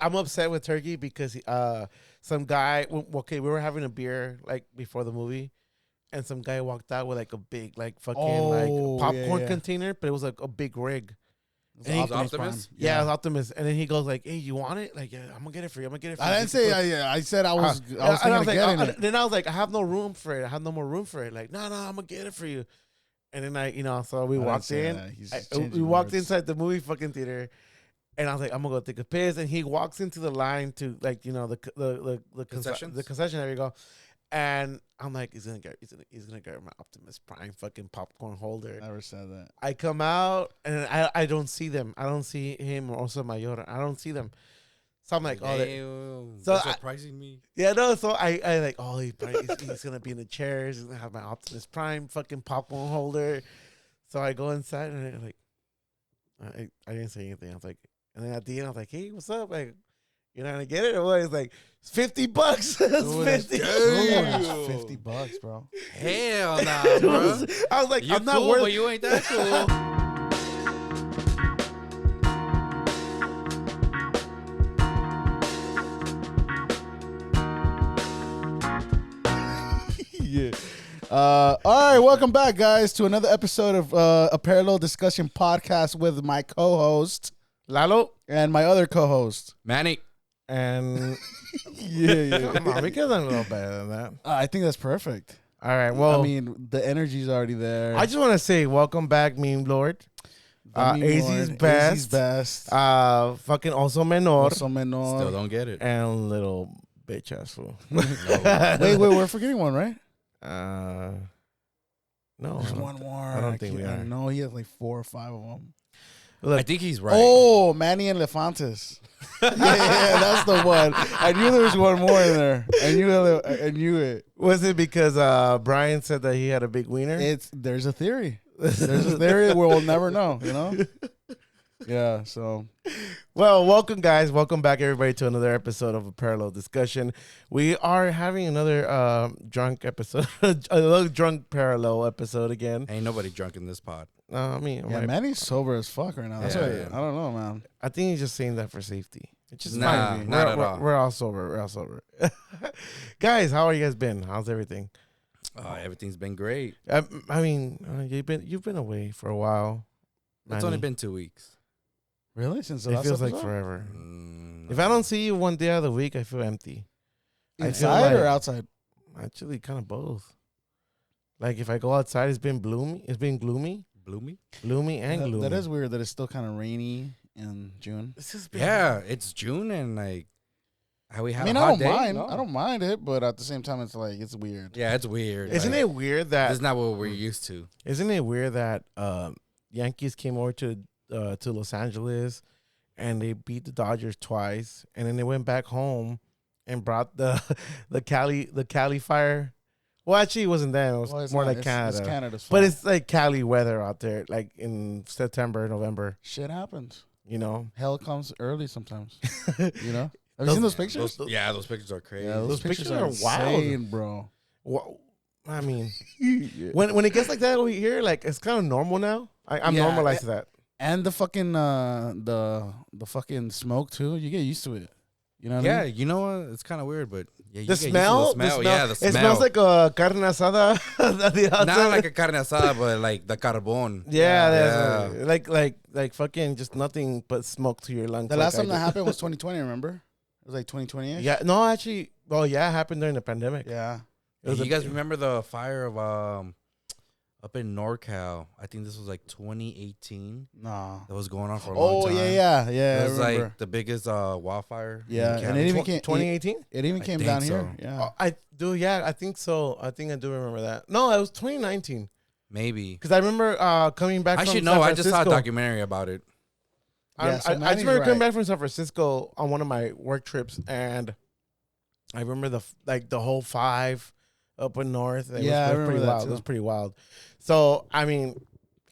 I'm upset with Turkey because some guy. Okay, we were having a beer like before the movie, and some guy walked out with like a big like fucking like popcorn container, but it was like a big rig. And he, Optimus? Yeah, it was Optimus. And then he goes like, "Hey, you want it? Like, yeah, I'm gonna get it for you. I'm gonna get it for you." I didn't say I said I was thinking of getting it. Then I was like, I have no room for it. I have no more room for it. Like, no, I'm gonna get it for you. And then so we walked in. We walked inside the movie fucking theater, and I was like, I'm gonna go take a piss. And he walks into the line to like the concessions, the concession. There you go. And I'm like, he's gonna get my Optimus Prime fucking popcorn holder. Never said that. I come out and I don't see them. I don't see him or Oso Mayor. I don't see them. So I'm like, that's surprising me. Yeah, no. So I like, he's gonna be in the chairs. He's gonna have my Optimus Prime fucking popcorn holder. So I go inside and I'm like, I didn't say anything. I was like, and then at the end I was like, hey, what's up? Like, you're not gonna get it or what? It's like it's $50. It's $50, bro. Hell nah, bro. I was like, you I'm not cool, worth. but you ain't that cool. Yeah. All right, welcome back, guys, to another episode of a parallel discussion podcast with my co-host Lalo and my other co-host Manny. And yeah. Come on, we could have done a little better than that. I think that's perfect. All right, well, I mean, the energy's already there. I just want to say welcome back, Meme Lord. AZ's best. Fucking also menor. Still don't get it. And little bitch ass fool. Wait, we're forgetting one, right? No, there's one more. I don't think we are. No, he has like 4 or 5 of them. Look, I think he's right. Oh, Manny and Elephantous. yeah, that's the one. I knew there was one more in there. I knew it. Was it because Brian said that he had a big wiener? There's a theory. There's a theory where we'll never know, you know? Yeah, so. Well, welcome, guys. Welcome back, everybody, to another episode of A Parallel Discussion. We are having another drunk episode, a drunk parallel episode again. Ain't nobody drunk in this pod. I mean, yeah, Manny's sober as fuck right now. That's why I don't know, man. I think he's just saying that for safety. It's just fine. Not at all. We're all sober. Guys, how are you guys been? How's everything? Everything's been great. I mean, you've been away for a while. It's only been 2 weeks. Really? Since the it last feels episode? like forever. If I don't see you one day out of the week, I feel empty. Inside or outside? Actually, kind of both. Like if I go outside, it's been gloomy. Gloomy and gloomy. That is weird that it's still kind of rainy in June. It's June and like how we have. I mean, I don't mind it, but at the same time, it's like it's weird. Yeah, it's weird. Isn't it weird that it's not what we're used to? Isn't it weird that Yankees came over to Los Angeles and they beat the Dodgers twice, and then they went back home and brought the Cali fire. Well, actually, it wasn't them. It was more like Canada. It's Canada's fault. But it's like Cali weather out there, like in September, November. Shit happens. You know? Hell comes early sometimes. You know? Have you seen those pictures? Those pictures are crazy. Yeah, those pictures are insane, bro. Well, I mean, when it gets like that over here, like it's kind of normal now. I'm normalized to that. And the fucking the fucking smoke too. You get used to it. You know what I mean? You know what? It's kind of weird, but yeah, the smell. Yeah, the smell. It smells like a carne asada. Not like a carne asada, but like the carbon. Yeah. Like fucking just nothing but smoke to your lungs. The last time that happened was 2020. Remember? It was like 2020. Yeah. No, actually. Well, yeah, it happened during the pandemic. Yeah. You guys remember the fire of up in NorCal? I think this was like 2018. Nah. That was going on for a long time. Yeah. It was like the biggest wildfire. Yeah, and it even came 2018. It even came down here. Yeah. I do. Yeah, I think so. I think I do remember that. No, it was 2019. Maybe because I remember coming back. Actually, from no. San I just saw a documentary about it. I just remember coming back from San Francisco on one of my work trips, and I remember the whole 5 up in north. It was pretty wild. It was pretty wild. So I mean,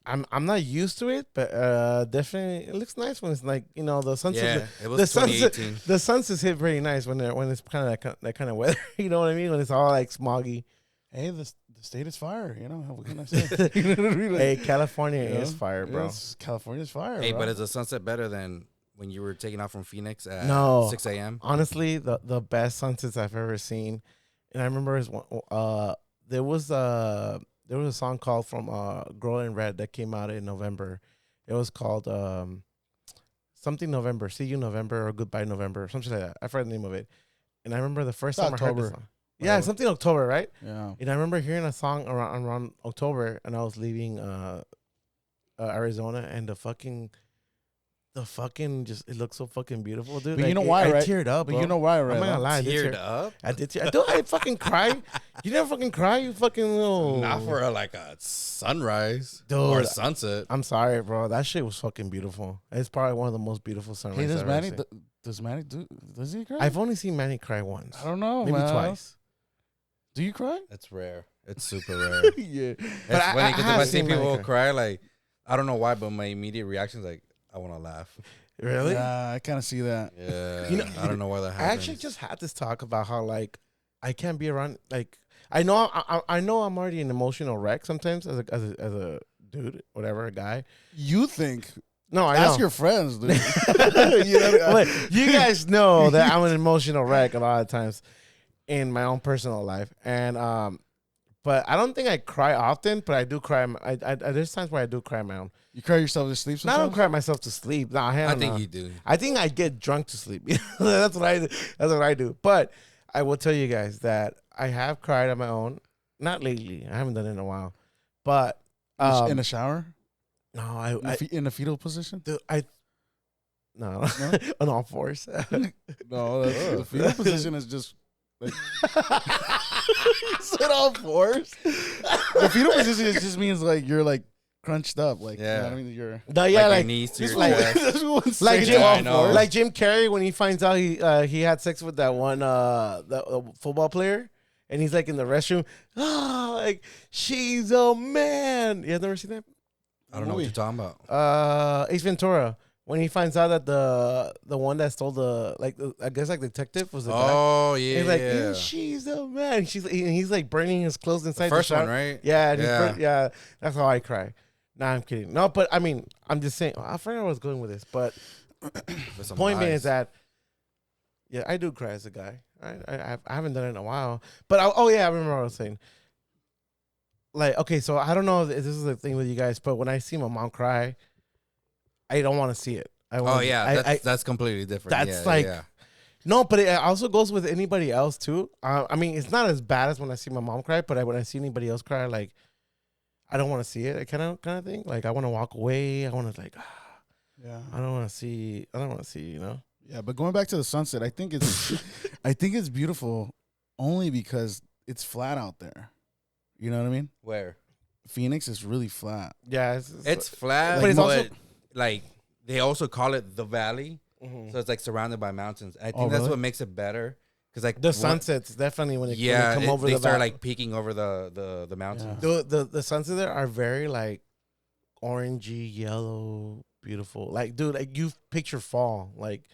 I'm not used to it, but definitely it looks nice when it's like the sunset. Yeah, it was 2018. The sunsets hit pretty nice when it's kind of that kind of weather. You know what I mean? When it's all like smoggy. Hey, the state is fire. What can I say? Hey, California is fire, bro. California's fire. Hey, bro. but is the sunset better than when you were taking off from Phoenix at 6 a.m.? Honestly, the best sunsets I've ever seen, and I remember there was a song called from Girl in Red that came out in November. It was called something November, See You November or Goodbye November, something like that. I forgot the name of it. And I remember the first time I heard the song. Yeah, something October, right? Yeah. And I remember hearing a song around October, and I was leaving Arizona, and the fucking just, it looks so fucking beautiful, dude. But like, you know why, right? I teared up, but bro. you know why, right? I'm not gonna lie, Teared up? I did. I fucking cry. You never fucking cry, you fucking little. Not for a sunrise, dude, or a sunset. I'm sorry, bro. That shit was fucking beautiful. It's probably one of the most beautiful sunrises. Hey, does Manny does he cry? I've only seen Manny cry once. I don't know, maybe twice. Do you cry? It's rare. It's super rare. Yeah, it's funny because if I see people cry, like I don't know why, but my immediate reaction is like I want to laugh. Really? Yeah, I kind of see that. Yeah, I don't know why that happens. I actually just had this talk about how like I can't be around. Like I know I'm already an emotional wreck sometimes as a dude, whatever, a guy. You think? No, I ask know. your friends, dude. You guys know that I'm an emotional wreck a lot of times in my own personal life, and but I don't think I cry often, but I do cry. There's times where I do cry my own. You cry yourself to sleep sometimes? I don't cry myself to sleep. No, I think you do. I think I get drunk to sleep. That's what I do. But I will tell you guys that I have cried on my own. Not lately. I haven't done it in a while. But in a shower? No, in a fetal position? No, on all fours. No, the fetal position is just like sit all fours. The fetal position just means like you're like crunched up, like yeah. You know what I mean, you're like your knees to your chest. Like Jim Carrey when he finds out he had sex with that one the football player, and he's like in the restroom, like she's a man. You have never seen that? I don't know what you're talking about. Ace Ventura. When he finds out that the one that stole I guess detective was the guy. Oh yeah, he's like, she's a man. He's like burning his clothes inside the first shower. one, right? Yeah, yeah. That's how I cry. Nah, I'm kidding. No, but I mean, I'm just saying. I forgot where I was going with this, but point being is that I do cry as a guy. I haven't done it in a while, but I remember what I was saying. Like, okay, so I don't know if this is the thing with you guys, but when I see my mom cry, I don't want to see it. That's completely different. That's no, but it also goes with anybody else too. I mean, it's not as bad as when I see my mom cry, but when I see anybody else cry, like I don't want to see it. Kind of thing. Like I want to walk away. I want to I don't want to see. You know. Yeah, but going back to the sunset, I think it's beautiful only because it's flat out there. You know what I mean? Where? Phoenix is really flat. Yeah, it's flat, but it's also like they also call it the valley, so it's like surrounded by mountains. I think that's what makes it better because like the sunsets definitely when they come over, they start like peeking over the mountains. Yeah. The sunsets there are very like orangey, yellow, beautiful. Like dude, like you picture fall, like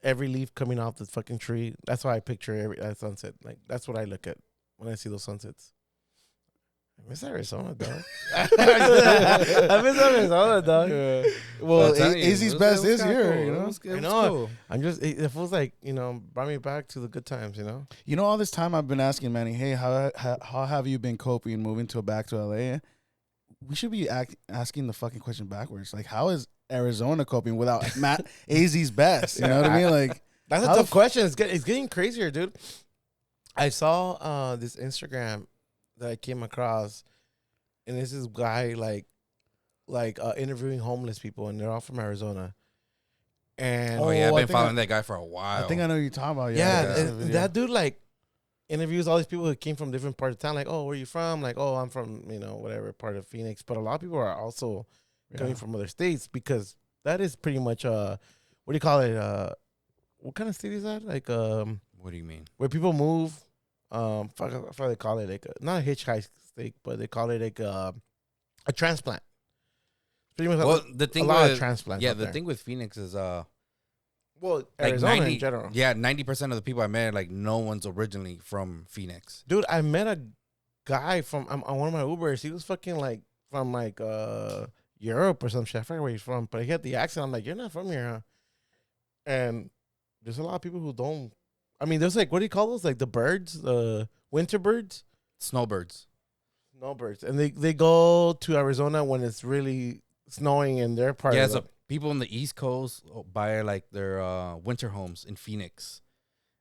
every leaf coming off the fucking tree. That's why I picture every sunset. Like that's what I look at when I see those sunsets. I miss Arizona, dog. I miss Arizona, dog. Yeah. Well, AZ's best is here, cool. You know? I know. Cool. I'm just, it feels like, brought me back to the good times, you know? You know, all this time I've been asking Manny, hey, how have you been coping moving back to LA? We should be asking the fucking question backwards. Like, how is Arizona coping without AZ's best? You know what I mean? Like, that's a tough question. It's getting crazier, dude. I saw this Instagram that I came across, and this is guy like interviewing homeless people, and they're all from Arizona. And I've been following that guy for a while. I think I know who you're talking about. Yeah, and that dude like interviews all these people who came from different parts of town. Like, oh, where are you from? Like, oh, I'm from whatever part of Phoenix. But a lot of people are also coming from other states because that is pretty much what do you call it? What kind of state is that? Like what do you mean? Where people move. Fuck they call it like not a hitchhike state, but they call it like a transplant. Pretty much the thing a lot of transplants. Yeah, the thing with Phoenix is Arizona 90, in general. Yeah, 90% of the people I met, like no one's originally from Phoenix. Dude, I met a guy from on one of my Ubers. He was fucking like from like Europe or some shit. I forget where he's from, but he had the accent. I'm like, you're not from here, huh? And there's a lot of people who don't. I mean, there's like, what do you call those? Like the birds, the winter birds, Snowbirds. snowbirds, and they go to Arizona when it's really snowing in their part. Yeah, of so people on the East Coast buy like their winter homes in Phoenix,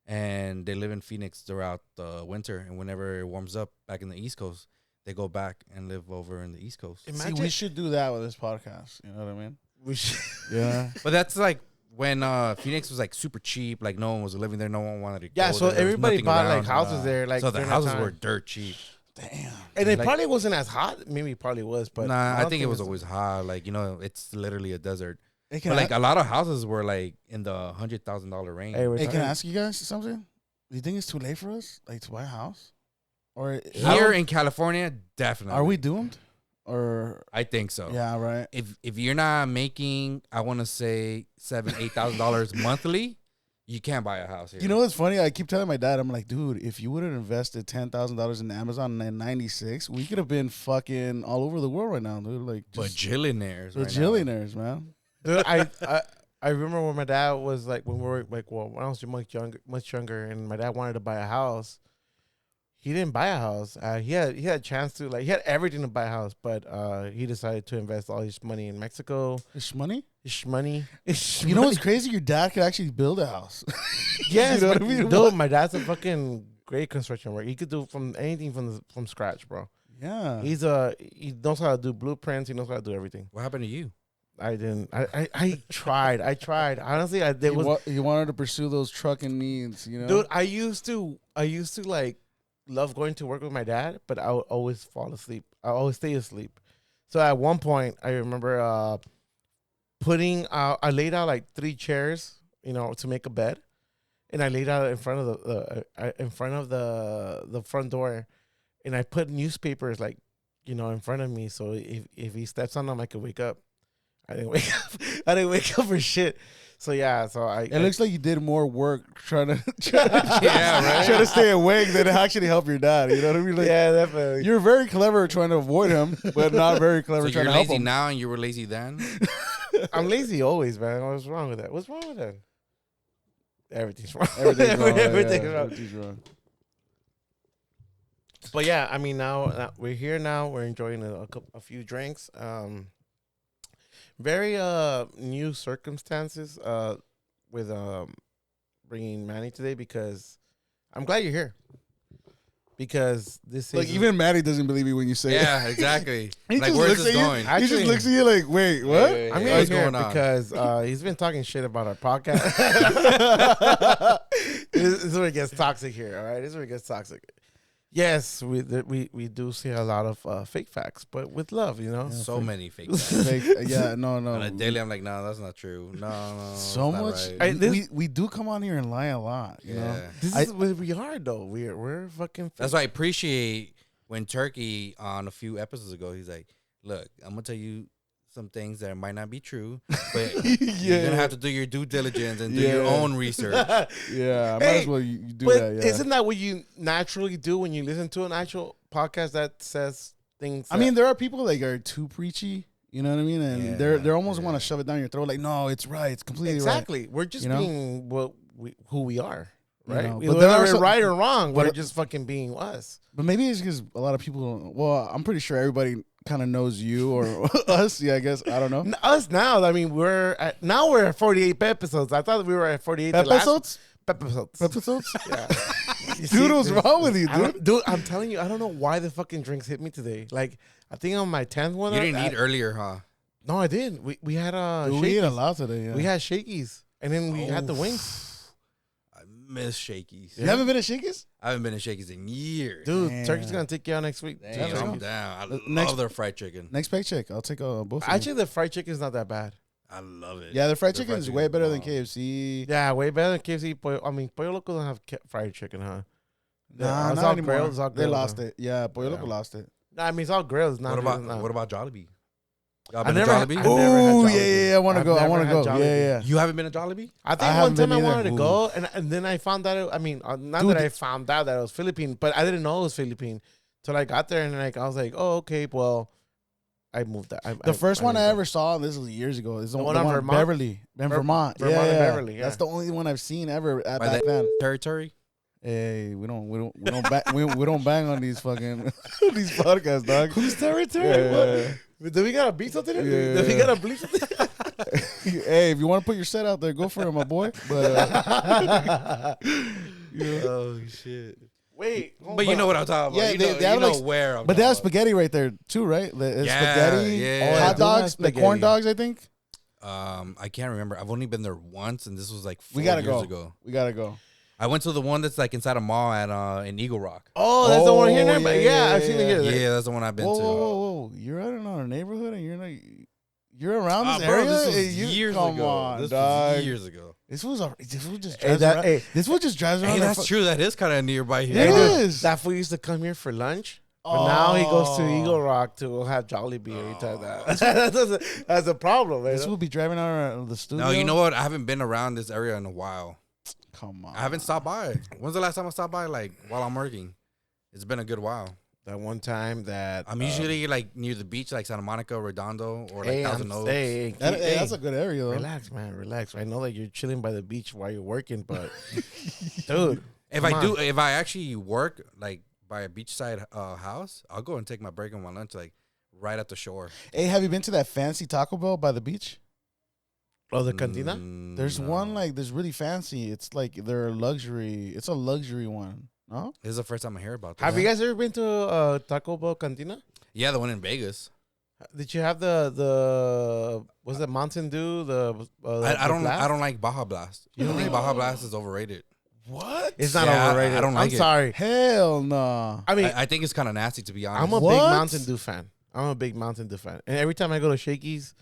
and they live in Phoenix throughout the winter. And whenever it warms up back in the East Coast, they go back and live over in the East Coast. See, we should do that with this podcast. You know what I mean? We should. Yeah. But that's like when Phoenix was like super cheap. Like no one was living there. No one wanted to go Yeah, so there. everybody bought like houses there. Like so the during that houses time. were dirt cheap. Damn. And it like- probably wasn't as hot. Maybe it probably was, but Nah, I think it was it's- always hot. Like, you know, it's literally a desert. Hey, But like a lot of houses were like in the $100,000 range. Hey, can I ask you guys something? Do you think it's too late for us, like, to buy a house? Or Here in California, definitely. are we doomed? Or I think so. yeah, right. If you're not making, I want to say $7,000-$8,000 monthly, you can't buy a house here. You know what's funny? I keep telling my dad, I'm like, dude, if you would have invested $10,000 in Amazon in '96, we could have been fucking all over the world right now, dude. Like, just bajillionaires. bajillionaires, man. Dude, I remember when my dad was like, when we were like, well, when I was much younger, and my dad wanted to buy a house. He didn't buy a house. He had a chance to, like, he had everything to buy a house, but he decided to invest all his money in Mexico. His money? His money. You know what's crazy? Your dad could actually build a house. Yes, You know but what I mean? dude, my dad's a fucking great construction worker. He could do anything from scratch, bro. Yeah. He knows how to do blueprints. He knows how to do everything. What happened to you? I didn't. I tried. I tried. Honestly, I did. He wanted to pursue those trucking needs, you know? Dude, I used to like love going to work with my dad, but I would always fall asleep. I always stay asleep. So at one point, I remember I laid out like 3 chairs, you know, to make a bed, and I laid out in front of the front door, and I put newspapers like, you know, in front of me, so if he steps on them, I could wake up. I didn't wake up. I didn't wake up for shit. So yeah, It looks like you did more work trying to Yeah, right. trying to stay awake than to actually help your dad. You know what I mean? Like, yeah, definitely. you're very clever trying to avoid him, but not very clever So trying you're to help lazy him. now and you were lazy then? I'm lazy always, man. What's wrong with that? What's wrong with that? Everything's wrong. Everything's wrong. Everything's yeah, wrong. everything's wrong. But yeah, I mean, now we're here. Now we're enjoying a few drinks. Very new circumstances with bringing Manny today, because I'm glad you're here. Because this Like, is even Manny doesn't believe me when you say it. Yeah, exactly. He Like, just where's looks this at you. going? He just Actually- looks at you like, wait, what? Yeah, I'm yeah, here what's going on? because he's been talking shit about our podcast. This is where it gets toxic here. All right, this is where it gets toxic. Yes, we do see a lot of fake facts, but with love, you know. So many fake facts. Like, yeah, no. On a daily, I'm like, no, that's not true. No, So that's not much. right. We do come on here and lie a lot, you know? Yeah. This is what we are, though. We're fucking. Fake. That's why I appreciate when Turkey on a few episodes ago, he's like, look, I'm gonna tell you some things that might not be true, but you're gonna have to do your due diligence and do your own research. Yeah, I might as well you do but that, yeah. isn't that what you naturally do when you listen to an actual podcast that says things? I mean, there are people like are too preachy, you know what I mean? And Yeah, they're almost yeah. want to shove it down your throat like, no, it's right, it's completely exactly. We're just You know? being who we are, right? You know, but Whether there are we're some- right or wrong, but- we're just fucking being us. But maybe it's because a lot of people don't, well, I'm pretty sure everybody kind of knows you or us. Yeah, I guess. I don't know. Us now, I mean, we're at 48 episodes. I thought we were at 48 the last- Episodes? episodes. Episodes? Yeah. You Dude, what's this- wrong with you, dude? Dude, I'm telling you, I don't know why the fucking drinks hit me today. Like, I think on my 10th one. You didn't eat earlier, huh? No, I did. We had Dude, we ate a shakies. lot today, yeah. We had shakies, and then we had the wings. I miss Shakey's. You haven't been at Shakey's? I haven't been to Shakey's in years. Dude, Damn. Turkey's gonna take you out next week. Damn, let's I'm go. down. I Next- love their fried chicken. Next paycheck, I'll take both of them. Actually, the fried chicken is not that bad. I love it. Yeah, the fried Their chicken is way better than bomb. KFC. Yeah, way better than KFC. Pollo Loco don't have fried chicken, huh? Nah, it's not all anymore. grilled, it's all They grilled, lost huh? it. Yeah, Pollo Loco Yeah. lost it. Nah, I mean, it's all grilled. It's not What about Jollibee? Y'all I been to never- Jollibee? I've never had Oh, Jollibee. yeah, I want to I've go. I never want to had go. Jollibee. Yeah. You haven't been to Jollibee? I think I one haven't time I been either. wanted to go, and then I found out. I mean, not Dude, that I found out that it was Philippine, but I didn't know it was Philippine till I got there, and like I was like, oh, okay, well, I moved that. The first one I ever saw, this was years ago, is the one on Vermont? Beverly, in Vermont. Vermont and Beverly. Yeah. That's the only one I've seen ever By back then. Territory. Hey, we don't bang on these fucking these podcasts, dog. Whose territory? Yeah. Do we gotta beat something? Yeah. Do we gotta bleep something? Hey, if you want to put your set out there, go for it, my boy. But Oh shit. Wait, But you know what I'm talking about. Yeah, they have know like, where I'm but they have talking spaghetti right there too, right? Spaghetti, yeah. hot They do have dogs, the corn spaghetti. dogs, I think. about. I can't remember. I've only been there once, and this was like 4 We gotta years go. ago. We gotta go. I went to the one that's like inside a mall at in Eagle Rock. Oh, that's the one here. Oh, Yeah, I've seen it here. Yeah, that's the one I've been Whoa, to. whoa! You're out in our neighborhood, and you're around this Bro, area. this was Hey, years come ago. on, This dog. was years ago. This was just Hey, drives around. This was just drives around. Hey, our that's true. That is kind of nearby here. It Hey, dude, is. that fool used to come here for lunch. But now he goes to Oh. Eagle Rock to have Jollibee every time. That's a problem, man. This will be driving out of the studio. No, you know what? I haven't been around this area in a while. Come on. I haven't stopped by. When's the last time I stopped by? Like while I'm working. It's been a good while. That one time that I'm usually like near the beach, like Santa Monica, Redondo, or like hey, Thousand Oaks. hey, That's a good area, though. relax, man, relax. I know that you're chilling by the beach while you're working, but dude, If come I on. do, if I actually work like by a beachside house, I'll go and take my break on my lunch, like right at the shore. Hey, have you been to that fancy Taco Bell by the beach? Oh, the cantina. There's No. one like there's really fancy. It's like they're luxury. It's a luxury one. No? This is the first time I hear about this. Have you guys ever been to Taco Bell cantina? Yeah, the one in Vegas. Did you have the was it Mountain Dew? I don't like Baja Blast. I think Baja Blast is overrated. What? It's not Yeah, overrated. I don't like I'm it. sorry. Hell no. I mean, I think it's kind of nasty, to be honest. I'm a What? big Mountain Dew fan. And every time I go to Shakey's,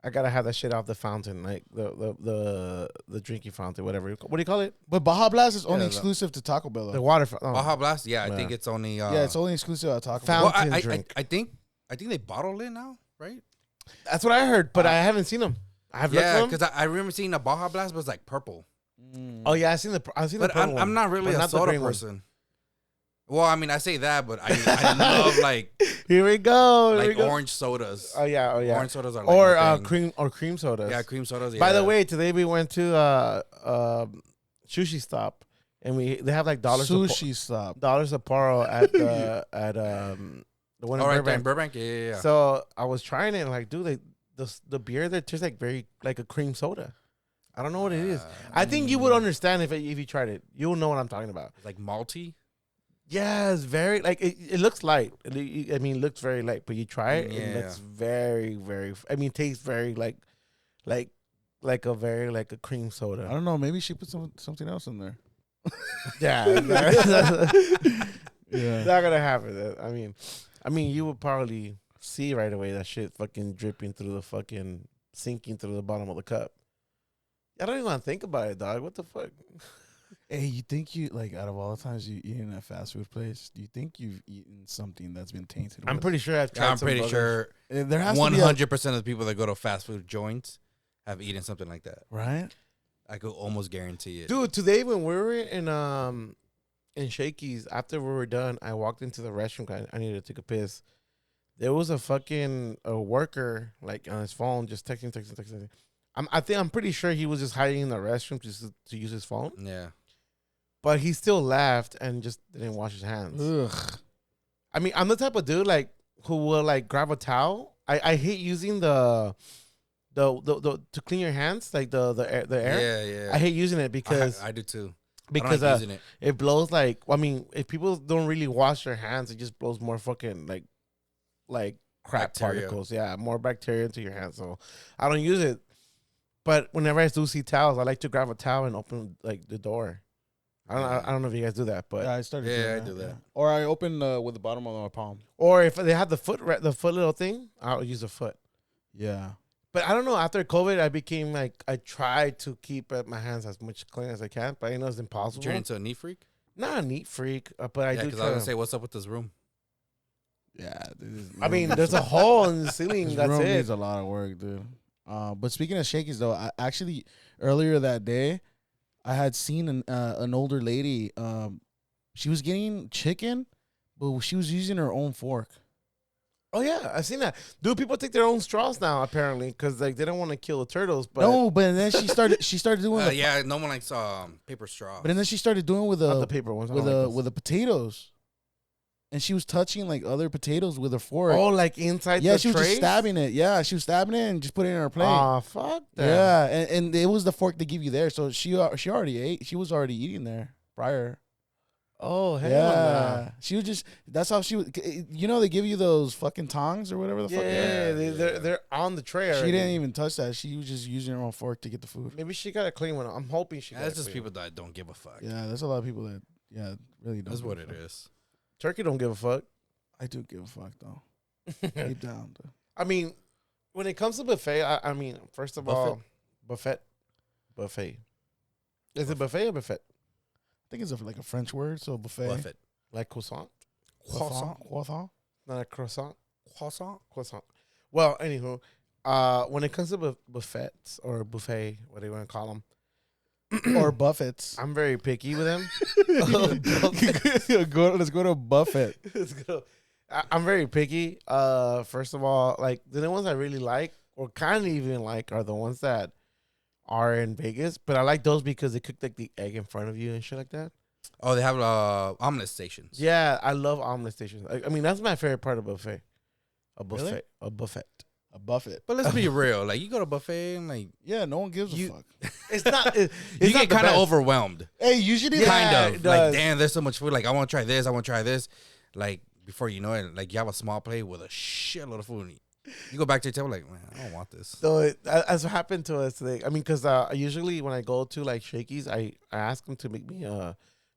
I gotta have that shit off the fountain, like the drinking fountain, whatever. What do you call it? But Baja Blast is only Yeah, exclusive to Taco Bell. The Though. water fountain. Baja Blast. Yeah, I Yeah. think it's only. Yeah, it's only exclusive at Taco Bell. Well, fountain I drink. think they bottle it now, right? That's what I heard, but I haven't seen them. I have Yeah, looked for because I remember seeing a Baja Blast, but it's like purple. them. Oh yeah, I've seen the But purple one, I'm not really but a not the soda green one. person. Well, I mean, I say that, but I love like Here we go. Here we go. orange sodas. Oh yeah. Orange sodas are like Cream sodas. Yeah, cream sodas. By the yeah. way, today we went to Sushi Stop, and they have like Sushi stop. dollars a paro at the the one in All right, there Burbank. in Burbank. Yeah. So I was trying it, and like, dude, the beer there tastes like very like a cream soda. I don't know what it is. I think you would understand if you tried it. You'll know what I'm talking about. It's like malty. Yeah, it's very like it looks light. I mean, it looks very light, but you try it, Yeah. it looks very, very. I mean, it tastes very like a very like a cream I soda. don't know. Maybe she put something else in there. Yeah, Yeah. not gonna happen. I mean, you would probably see right away that shit fucking dripping through the fucking sinking through the bottom of the cup. I don't even want to think about it, dog. What the fuck? Hey, you think like out of all the times you eat in a fast food place, do you think you've eaten something that's been tainted? I'm pretty sure I've tried. I'm some pretty burgers. sure there has to be 100% of the people that go to fast food joints have eaten something like that. right. I could almost guarantee it. Dude, today when we were in Shakey's, after we were done, I walked into the restroom. I needed to take a piss. There was a fucking worker like on his phone, just texting. I'm pretty sure he was just hiding in the restroom just to use his phone. Yeah. But he still laughed and just didn't wash his hands. Ugh. I mean, I'm the type of dude like who will like grab a towel. I hate using the to clean your hands, like the air. Yeah. I hate using it because I do too. because I don't like using it. it blows like, I mean, if people don't really wash their hands, it just blows more fucking like crap Bacteria. particles. Yeah, more bacteria into your hands. So I don't use it. But whenever I do see towels, I like to grab a towel and open like the door. I don't know if you guys do that, but Yeah, I started. Yeah, doing I do that. yeah. Or I open with the bottom of my palm. or if they have the foot little thing, I'll use the foot. Yeah. But I don't know. After COVID, I became like I try to keep my hands as much clean as I can, but I know it's impossible. Turn into a neat freak? Not a neat freak, but I Yeah, do. because I was going to say, what's up with this room? Yeah. I mean, there's a hole in the ceiling. This That's room it. needs a lot of work, dude. But speaking of Shakey's, though, I actually earlier that day, I had seen an older lady. She was getting chicken, but she was using her own fork. Oh yeah, I've seen that. Dude, people take their own straws now apparently because like they don't want to kill the turtles. But no, but then she started doing yeah, no one likes paper straws. But then she started doing with not the paper ones. with the potatoes, and she was touching like other potatoes with her fork. Oh, like inside. Yeah, the she was trays? just stabbing it. Yeah, she was stabbing it and just putting it in her plate. Ah, fuck that. Yeah, and it was the fork they give you there, so she already ate. She was already eating there prior. Oh, hell Yeah, no. she was just. That's how she was. You know, they give you those fucking tongs or whatever the fuck. Yeah, they're on the tray already. She didn't even touch that. She was just using her own fork to get the food. Maybe she got a clean one. I'm hoping she got That's a just clean people one. that don't give a fuck. Yeah, there's a lot of people that really don't. That's give what a it fuck. is. Turkey don't give a fuck. I do give a fuck though. Deep down. Though. I mean, when it comes to buffet, I mean, first of all, buffet. Is it buffet or buffet? I think it's like a French word, so buffet. Buffet. Like croissant? Croissant. Not a croissant? Croissant. Croissant. Well, anywho, when it comes to buffets or buffet, what do you want to call them? Or buffets. I'm very picky with them. Let's go to a buffet. Let's go. I'm very picky. First of all, like the ones I really like or kind of even like are the ones that are in Vegas. But I like those because they cook like the egg in front of you and shit like that. Oh, they have omelet stations. Yeah, I love omelet stations. I mean, that's my favorite part of buffet. A buffet. Really? A buffet. A buffet. But let's be real. Like, you go to a buffet and, like, Yeah, no one gives a You- fuck. It's not. It's you not get the kind of best. overwhelmed. Hey, usually Yeah, Kind it of. Like, does. damn, there's so much food. Like, I want to try this. I want to try this. Like, before you know it, like, you have a small plate with a shitload of food. You go back to your table, like, man, I don't want this. So as happened to us today. I mean, because usually when I go to like Shakey's, I ask them to make me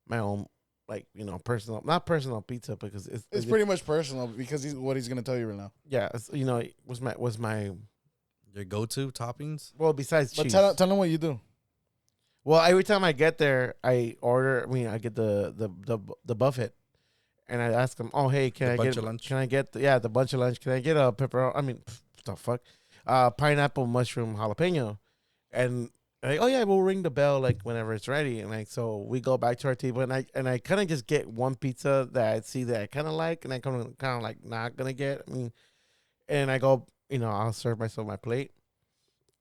my own like not personal pizza because It's pretty much personal because what he's gonna tell you right now. yeah was my Your go-to toppings? well besides But cheese. tell them what you do. Well, every time I get there, I order. I mean, I get the buffet, and I ask them, "Oh, hey, can The I bunch get of lunch? Can I get the bunch of lunch? Can I get a pepper? I mean, what the fuck, pineapple mushroom jalapeno?" And like, oh yeah, we'll ring the bell like whenever it's ready. And like, so we go back to our table, and I kind of just get one pizza that I see that I kind of like, and I kind of like not gonna get. I mean, and I go, I'll serve myself my plate,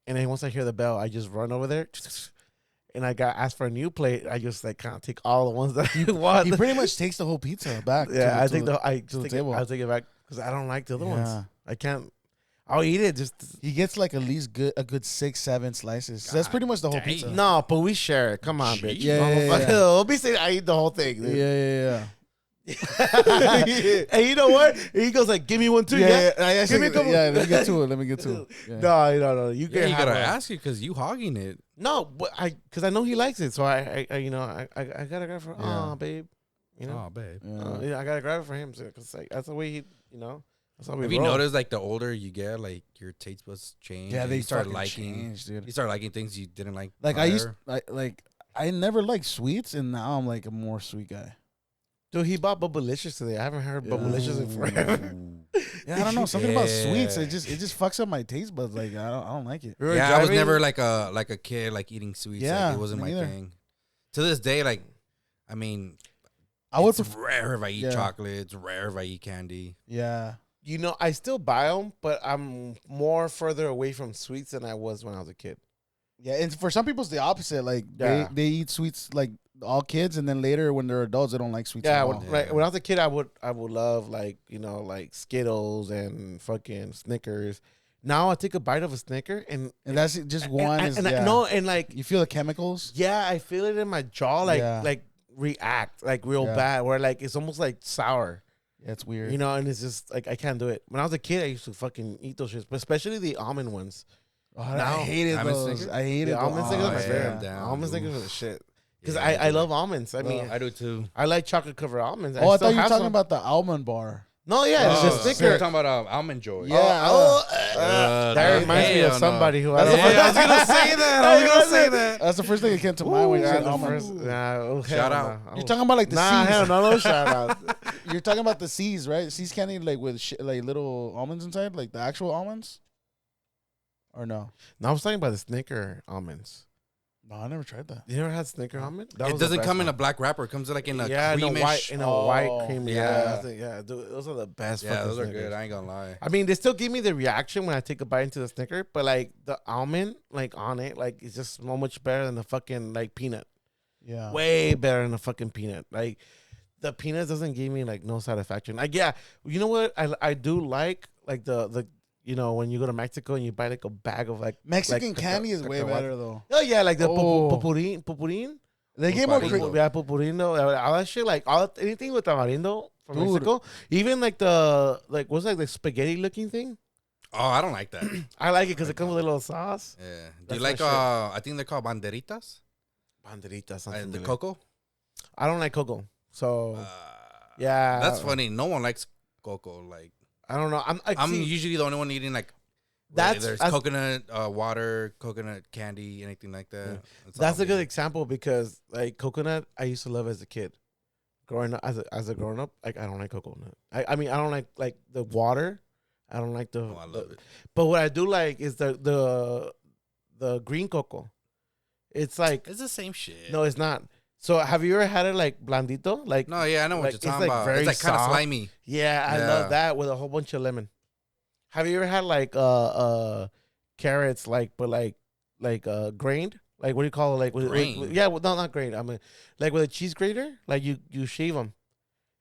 and then once I hear the bell, I just run over there. And I got asked for a new plate. I just like kind of take all the ones that I want. He pretty much takes the whole pizza back. Yeah, to I the, think to I the just take table. I'll take it back because I don't like the other Yeah. ones. I can't. I'll eat it. Just He gets like at least a good 6-7 slices. So that's pretty much the whole dang. pizza. no, but we share it. Come on, bitch. Yeah. Don't be saying I eat the whole thing. Yeah, Dude. yeah. And you know what? He goes like, "Give me one too." Yeah. Give me a couple. Let me get to it. Yeah. No. You Yeah, can you have gotta one. ask you because you hogging it. No, but because I know he likes it, so I gotta grab for. Yeah. Oh, babe. Oh, babe. Yeah. I gotta grab it for him because like that's the way he. That's how we Have you roll. noticed, like, the older you get, like, your taste buds change? Yeah, and they you start fucking liking, change, dude. you start liking things you didn't like. Like prior. I never liked sweets, and now I'm like a more sweet guy. Dude, he bought Bubblicious today. I haven't heard Bubblicious in forever. Yeah, I don't know. Something about sweets, Yeah. it just fucks up my taste buds. Like I don't like it. We were Yeah, I was driving- never like a kid like eating sweets. Yeah, Like, it wasn't me my neither. thing. To this day, like, I mean, I would it's prefer. rare if I eat Yeah. chocolate. It's rare if I eat candy. Yeah, I still buy them, but I'm more further away from sweets than I was when I was a kid. yeah. And for some people, it's the opposite. Like Yeah. they eat sweets like all kids, and then later when they're adults, they don't like sweets. Yeah, at when, all. like, when I was a kid, I would love like Skittles and fucking Snickers. Now I take a bite of a Snicker and And just one. and like You feel the chemicals. yeah, I feel it in my jaw Yeah. like react like real Yeah. bad where like it's almost like sour. Yeah, it's weird. And it's just like I can't do it. When I was a kid, I used to fucking eat those shits, but especially the almond ones. Oh, now- I hated Almond those. Snickers? I hated The almond those. Snickers are my yeah. favorite. Down, Almond dude. Snickers are the shit. Because Yeah, I dude. love almonds. I mean, I do too. I like chocolate covered almonds. Oh, I still thought you were have talking some. about the almond bar. No, yeah, it's Oh, just so Snicker. you're talking about Almond Joy. Yeah. That no, reminds me hell of no. somebody who That's I the don't Yeah, I was gonna say that. I was gonna say that. That's the first thing that came to mind when you said the almond. first. Nah, Shout out. You're talking about like the Nah, C's. hell no shout out. You're talking about the C's, right? C's candy, like with like little almonds inside, like the actual almonds, or no? No, I was talking about the Snicker almonds. No, I never tried that. You never had Snicker almond? It doesn't come in a black wrapper. It comes like in a creamish. in a white cream. Yeah, dude, those are the best. Yeah, those Snickers. are good. I ain't gonna lie. I mean, they still give me the reaction when I take a bite into the Snicker, but like the almond, like on it, like it's just so much better than the fucking like peanut. Yeah, Way better than the fucking peanut. Like the peanuts doesn't give me like no satisfaction. Like you know what I do like the you know when you go to Mexico and you buy like a bag of like Mexican candy is way better though. Oh yeah, like the pupurin. They gave more pupurino, all that shit, like anything with tamarindo from Mexico. Even like what's like the spaghetti looking thing. Oh, I don't like that. I like it because it comes with a little sauce. Yeah. Do you like I think they're called banderitas? Banderitas. The cocoa? I don't like cocoa. So yeah. That's funny. No one likes cocoa. Like I don't know. I'm usually the only one eating like there's coconut water, coconut candy, anything like that. Yeah. That's a good example because like coconut, I used to love as a kid. Growing up as a grown up, like I don't like coconut. I mean I don't like the water. I don't like the. Oh, I love it. But what I do like is the green cocoa. It's like it's the same shit. No, it's not. So have you ever had it like blandito? Like no, yeah, I know what you're talking about. It's like kind of slimy. Yeah, I love that with a whole bunch of lemon. Have you ever had like carrots but grained? Like what do you call it? Like grained? Yeah, well, no, not grained. I mean, like with a cheese grater, like you shave them,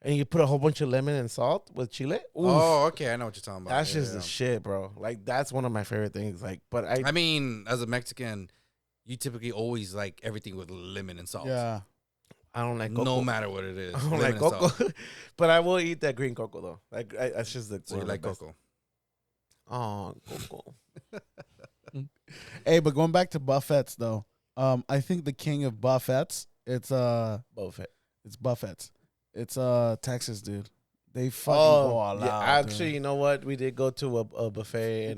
and you put a whole bunch of lemon and salt with chile. Oof. Oh, okay, I know what you're talking about. That's just the shit, bro. Like that's one of my favorite things. Like, but I mean, as a Mexican, you typically always like everything with lemon and salt. Yeah. I don't like cocoa. No matter what it is. I don't like cocoa. But I will eat that green cocoa though. Like that's just the. So you like cocoa? Oh, cocoa. Hey, but going back to buffets though, I think the king of buffets, it's buffet. It's buffets. It's Texas, dude. They fucking go all out. Actually, dude. You know what? We did go to a buffet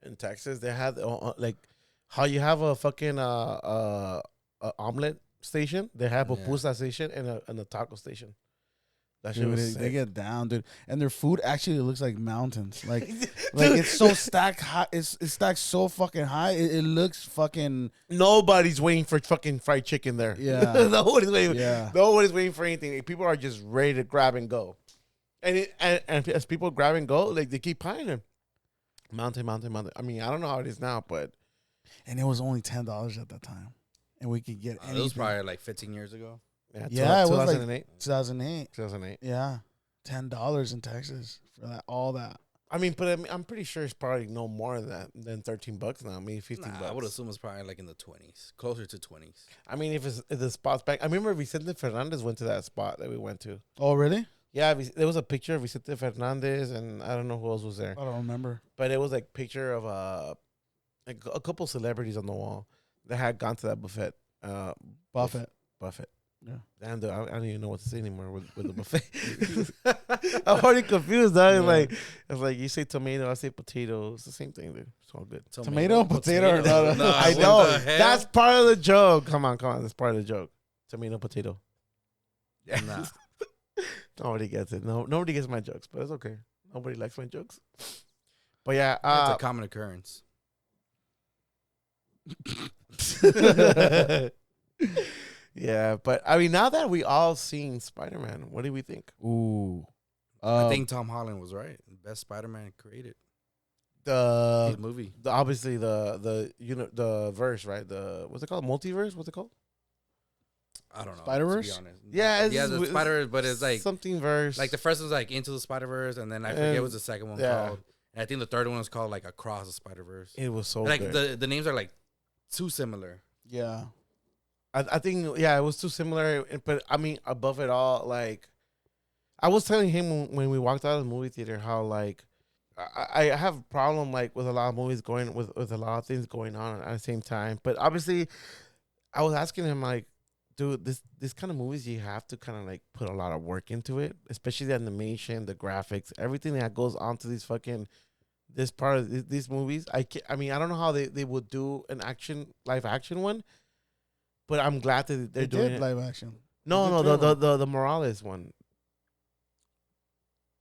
in Texas. They had like how you have a fucking omelet station. They have a pupusa station and a taco station. That shit was sick. They get down, dude, and their food actually looks like mountains. Like it's so stacked high. It's stacked so fucking high. It looks fucking. Nobody's waiting for fucking fried chicken there. Yeah, nobody's waiting. Yeah, nobody's waiting for anything. People are just ready to grab and go, and as people grab and go, like they keep piling them. Mountain. I mean, I don't know how it is now, but and it was only $10 at that time, and we could get. It was probably like 15 years ago. Yeah, it was 2008. Like 2008. 2008. Yeah, $10 in Texas for that. All that. I mean, but I'm pretty sure it's probably no more than that than $13 now. I mean, $15. I would assume it's probably like in the 20s, closer to 20s. I mean, if the spot's back, I remember Vicente Fernandez went to that spot that we went to. Oh, really? Yeah, there was a picture of Vicente Fernandez, and I don't know who else was there. I don't remember. But it was like picture of like a couple celebrities on the wall that had gone to that buffet. Buffet. Yeah. Damn, dude, I don't even know what to say anymore with the buffet. I'm already confused, dog. Yeah. It's like you say tomato, I say potato. It's the same thing, dude. It's all good. Tomato, potato. No, I know. That's part of the joke. Come on. That's part of the joke. Tomato, potato. Yeah. Nah. Nobody gets it. No, nobody gets my jokes, but it's okay. Nobody likes my jokes. But yeah, it's a common occurrence. Yeah, but I mean, now that we all seen Spider-Man, what do we think? Ooh, I think Tom Holland was right. Best Spider-Man created. The movie, obviously the verse, right? The what's it called? Multiverse? What's it called? I don't know. Spider-Verse? Yeah, the Spider-Verse, but it's like something verse. Like the first one's like Into the Spider-Verse, and then I forget what the second one called. And I think the third one was called like Across the Spider-Verse. It was so like good. the names are like too similar. Yeah. I think, it was too similar. But, I mean, above it all, like, I was telling him when we walked out of the movie theater how, like, I have a problem, like, with a lot of movies going, with a lot of things going on at the same time. But, obviously, I was asking him, like, dude, this kind of movies, you have to kind of, like, put a lot of work into it. Especially the animation, the graphics, everything that goes onto these fucking, this part of these movies. I mean, I don't know how they would do an live action one. But I'm glad that they're doing it. Live action. No, the Morales one.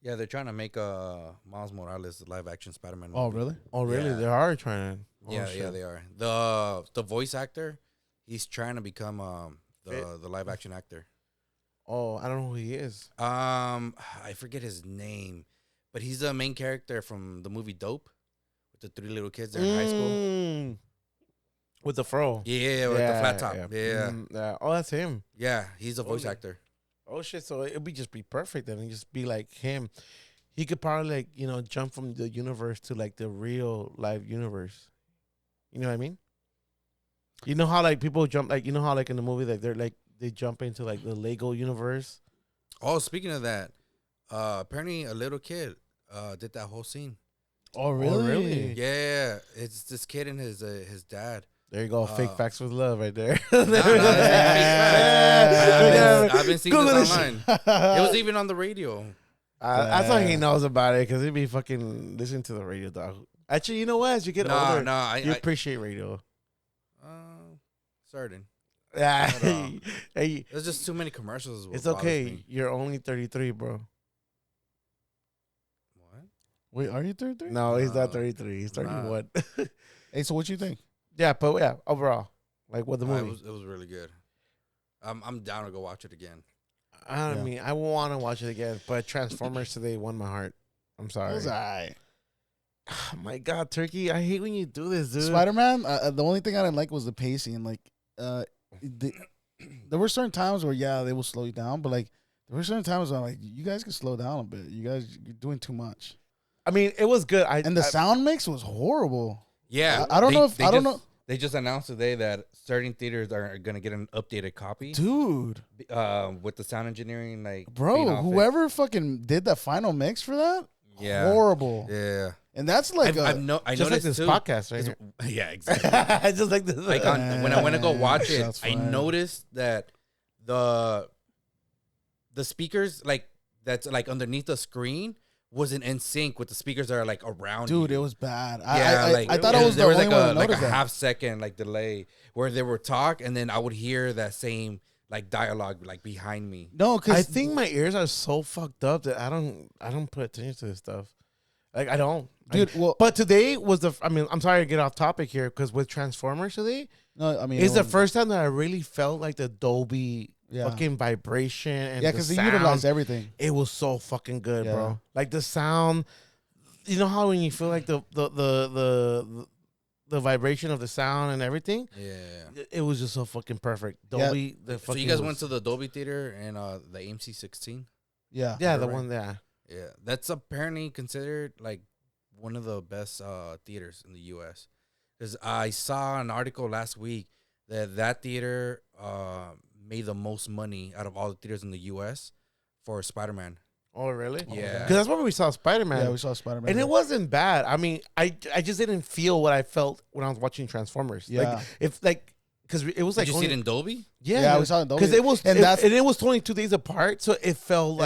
Yeah, they're trying to make Miles Morales the live action Spider-Man movie. Oh, really? Oh, really? Yeah. They are trying to. Yeah, they are. The voice actor He's trying to become the live action actor. Oh, I don't know who he is. I forget his name, but he's the main character from the movie Dope with the 3 little kids there in high school. With the fro. Yeah, with the flat top. Yeah. Oh, that's him. Yeah, he's a voice actor. Oh shit! So it'd be just be perfect then, and just be like him. He could probably jump from the universe to like the real live universe. You know what I mean? You know how like people jump how like in the movie like they're like they jump into like the Lego universe. Oh, speaking of that, apparently a little kid did that whole scene. Oh really? Yeah, it's this kid and his dad. There you go, fake facts with love right there. I've been seeing this online. It was even on the radio. That's how he knows about it, because he'd be fucking listening to the radio, dog. Actually, you know what? As you get older, you appreciate radio. Certain. Yeah. Hey, there's just too many commercials. It's okay. You're only 33, bro. What? Wait, are you 33? No, he's not 33. He's 31. Hey, so what you think? Yeah, but yeah, overall, like what the movie? It was really good. I'm down to go watch it again. I mean, I want to watch it again, but Transformers today won my heart. I'm sorry. It was alright. Oh my God, Turkey! I hate when you do this, dude. Spider-Man. The only thing I didn't like was the pacing. Like, there were certain times where they will slow you down, but like there were certain times where I'm like, you guys can slow down a bit. You're doing too much. I mean, it was good. And the sound mix was horrible. Yeah, I don't know. They just announced today that certain theaters are gonna get an updated copy, dude. With the sound engineering, like bro, whoever fucking did the final mix for that, horrible. Yeah, and that's like I noticed like this podcast right here. Yeah, exactly. I just like this. Like when I went to go watch it, I noticed that the speakers that's like underneath the screen wasn't in sync with the speakers that are like around dude you. It was bad. Yeah, I thought I was there was like a half second like delay where they would talk and then I would hear that same like dialogue like behind me. No, because I think my ears are so fucked up that I don't put attention to this stuff. Like I don't, dude. But today was I'm sorry to get off topic here, because with Transformers today, no, I mean it's the first time that I really felt like the Dolby fucking vibration and because they utilized everything. It was so fucking good, bro. Like the sound, you know how when you feel like the vibration of the sound and everything. Yeah, it was just so fucking perfect. Dolby. So you guys went to the Dolby theater and the AMC 16. Yeah, the one there. Yeah, that's apparently considered like one of the best theaters in the U.S. Because I saw an article last week that theater made the most money out of all the theaters in the U.S. for Spider-Man. Oh, really? Yeah. Because that's where we saw Spider-Man. Yeah, we saw Spider-Man. And it wasn't bad. I mean, I just didn't feel what I felt when I was watching Transformers. Yeah. Because it was like... Did you see it in Dolby? Yeah, we saw it in Dolby. Because it was 22 days apart, so it felt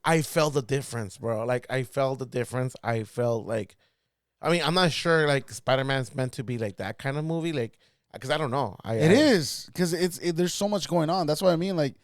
I felt the difference, bro. Like, I felt the difference. I felt like... I mean, I'm not sure, like, Spider-Man's meant to be, like, that kind of movie, like... Because I don't know. It is. Because there's so much going on. That's what I mean. Like,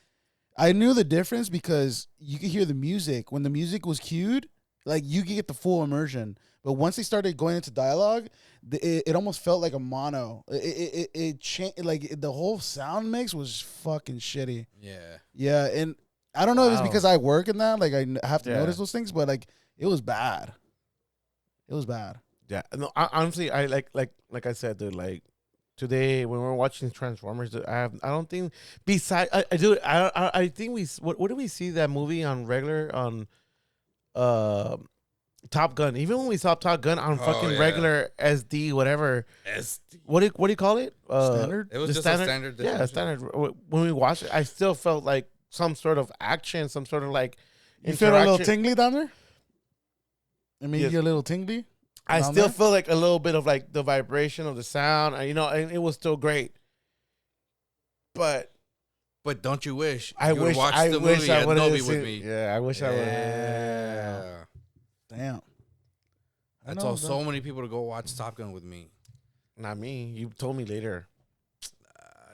I knew the difference because you could hear the music. When the music was cued, like, you could get the full immersion. But once they started going into dialogue, it almost felt like a mono. It changed. Like, the whole sound mix was fucking shitty. Yeah. Yeah, and I don't know if it's because I work in that. Like, I have to notice those things. But, like, it was bad. It was bad. Yeah. No, honestly, I like I said, dude, like, today, when we're watching Transformers, I don't think besides I think what did we see that movie on regular on Top Gun? Even when we saw Top Gun on regular SD whatever SD, what do you call it? Standard. It was just a standard. Yeah, standard. When we watched it, I still felt like some sort of action, some sort of like. You feel a little tingly down there? I mean, you're a little tingly. I still feel like a little bit of like the vibration of the sound, and it was still great. But don't you wish? I wish I would have Dolby with me. Yeah, I wish I would. Yeah. Damn. I told so many people to go watch Top Gun with me. Not me. You told me later.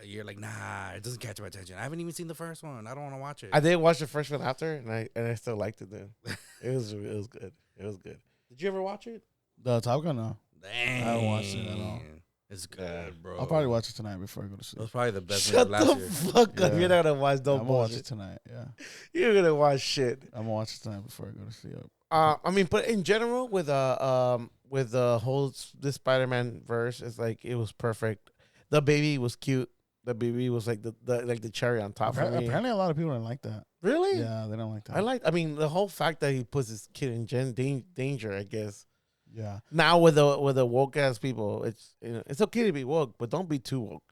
You're like, nah, it doesn't catch my attention. I haven't even seen the first one. I don't want to watch it. I did watch the first one after, and I still liked it then. It was good. It was good. Did you ever watch it? The Top Gun, no. Dang. I don't watch it at all. It's good, bro. I'll probably watch it tonight before I go to sleep. It was probably the best Shut movie last the year. fuck up. You're not gonna watch no I'm gonna watch bullshit. it tonight. Yeah, You're gonna watch shit. I'm gonna watch it tonight before I go to sleep. I mean, but in general, with the whole this Spider-Man verse, it's like it was perfect. The baby was cute. The baby was like the cherry on top for me. Apparently, a lot of people didn't like that. Really? Yeah, they don't like that. I mean, the whole fact that he puts his kid in danger, I guess. Yeah. Now with the woke ass people, it's okay to be woke, but don't be too woke,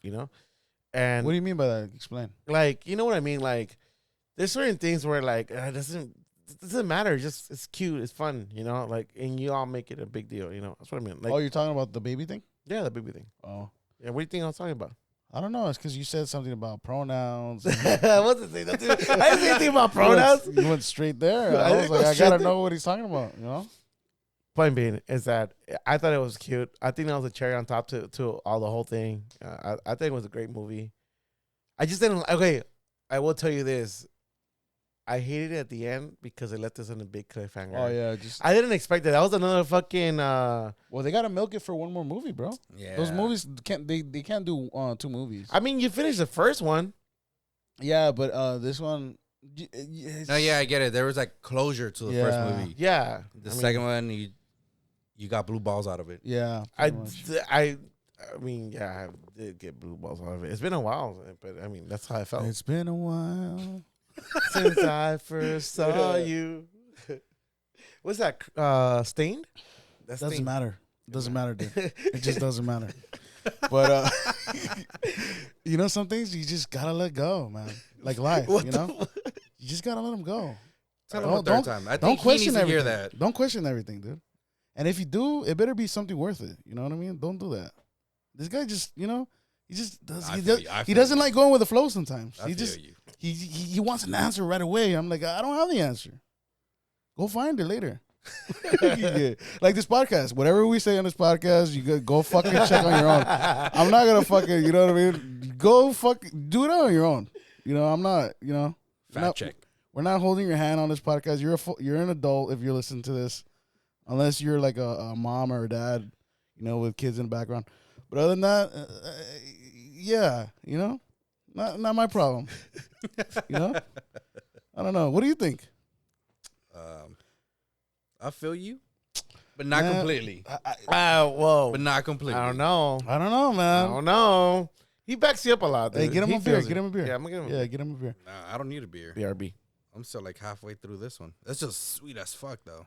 And What do you mean by that? Explain. like, you know what I mean? Like, there's certain things where like it doesn't matter. Just it's cute, it's fun, Like, and you all make it a big deal, That's what I mean. Like, Oh, you're talking about the baby thing? yeah, the baby thing. Oh, Yeah, what do you think I was talking about? I don't know. It's because you said something about pronouns. What's the thing? I didn't say anything about pronouns. You went straight there. I I was didn't like, go I straight gotta there. know what he's talking about. Point being is that I thought it was cute. I think that was a cherry on top to all the whole thing. I think it was a great movie. I just didn't. Okay, I will tell you this. I hated it at the end because it left us in a big cliffhanger. Oh yeah, I didn't expect it. That was another fucking. Well, they gotta milk it for one more movie, bro. Yeah. Those movies can't. They can't do 2 movies. I mean, you finished the first one. Yeah, but this one. No, yeah, I get it. There was like closure to the first movie. Yeah. The second one, you got blue balls out of it. Yeah. I mean, yeah, I did get blue balls out of it. It's been a while, but I mean, that's how I felt. It's been a while Since I first saw you. What's that? Stained? That's doesn't Stained. matter. Doesn't matter, dude. It just doesn't matter. But some things you just gotta let go, man. Like life, you just gotta let them go. Tell him a third time. I Don't think question he needs to hear everything. that. Don't question everything, dude. And if you do, it better be something worth it. You know what I mean? Don't do that. This guy just, he just does. He doesn't like going with the flow sometimes. He wants an answer right away. I'm like, I don't have the answer. Go find it later. Yeah. Like this podcast, whatever we say on this podcast, you go fucking check on your own. I'm not gonna fucking, you know what I mean? Go fucking do it on your own. I'm not, Fact check. We're not holding your hand on this podcast. You're an adult if you're listening to this, unless you're like a mom or a dad, with kids in the background. But other than that, yeah, not my problem. I don't know. What do you think? I feel you, but not completely. Whoa. But not completely. I don't know, man. I don't know. He backs you up a lot. Dude. Hey, get him He a beer. feels Get it. him a beer. Yeah, I'm gonna get him. Yeah, get him a beer. Nah, I don't need a beer. BRB. I'm still like halfway through this one. That's just sweet as fuck, though.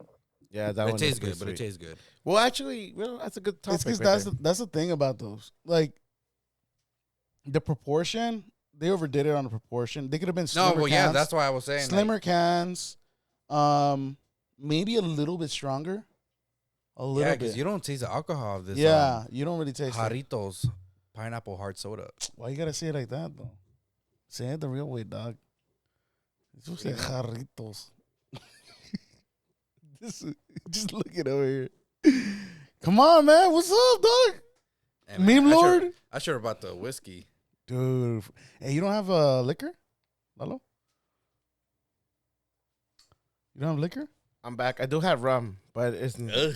Yeah, that But one it tastes is pretty good. But it sweet. tastes good. Well, actually, that's a good topic. It's because right that's the thing about those. Like the proportion, they overdid it on the proportion. They could have been slimmer cans. Yeah, that's why I was saying slimmer cans. Maybe a little bit stronger. A little bit. because you don't taste the alcohol of this. Yeah, you don't really taste it. Jarritos pineapple hard soda. Why you gotta say it like that though? Say it the real way, dog. Just say jarritos. Just look it over here. Come on, man. What's up, dog? Hey, Meme Lord? I sure about the whiskey. Dude. Hey, you don't have liquor? Lalo? You don't have liquor? I'm back. I do have rum, but it's. Ugh.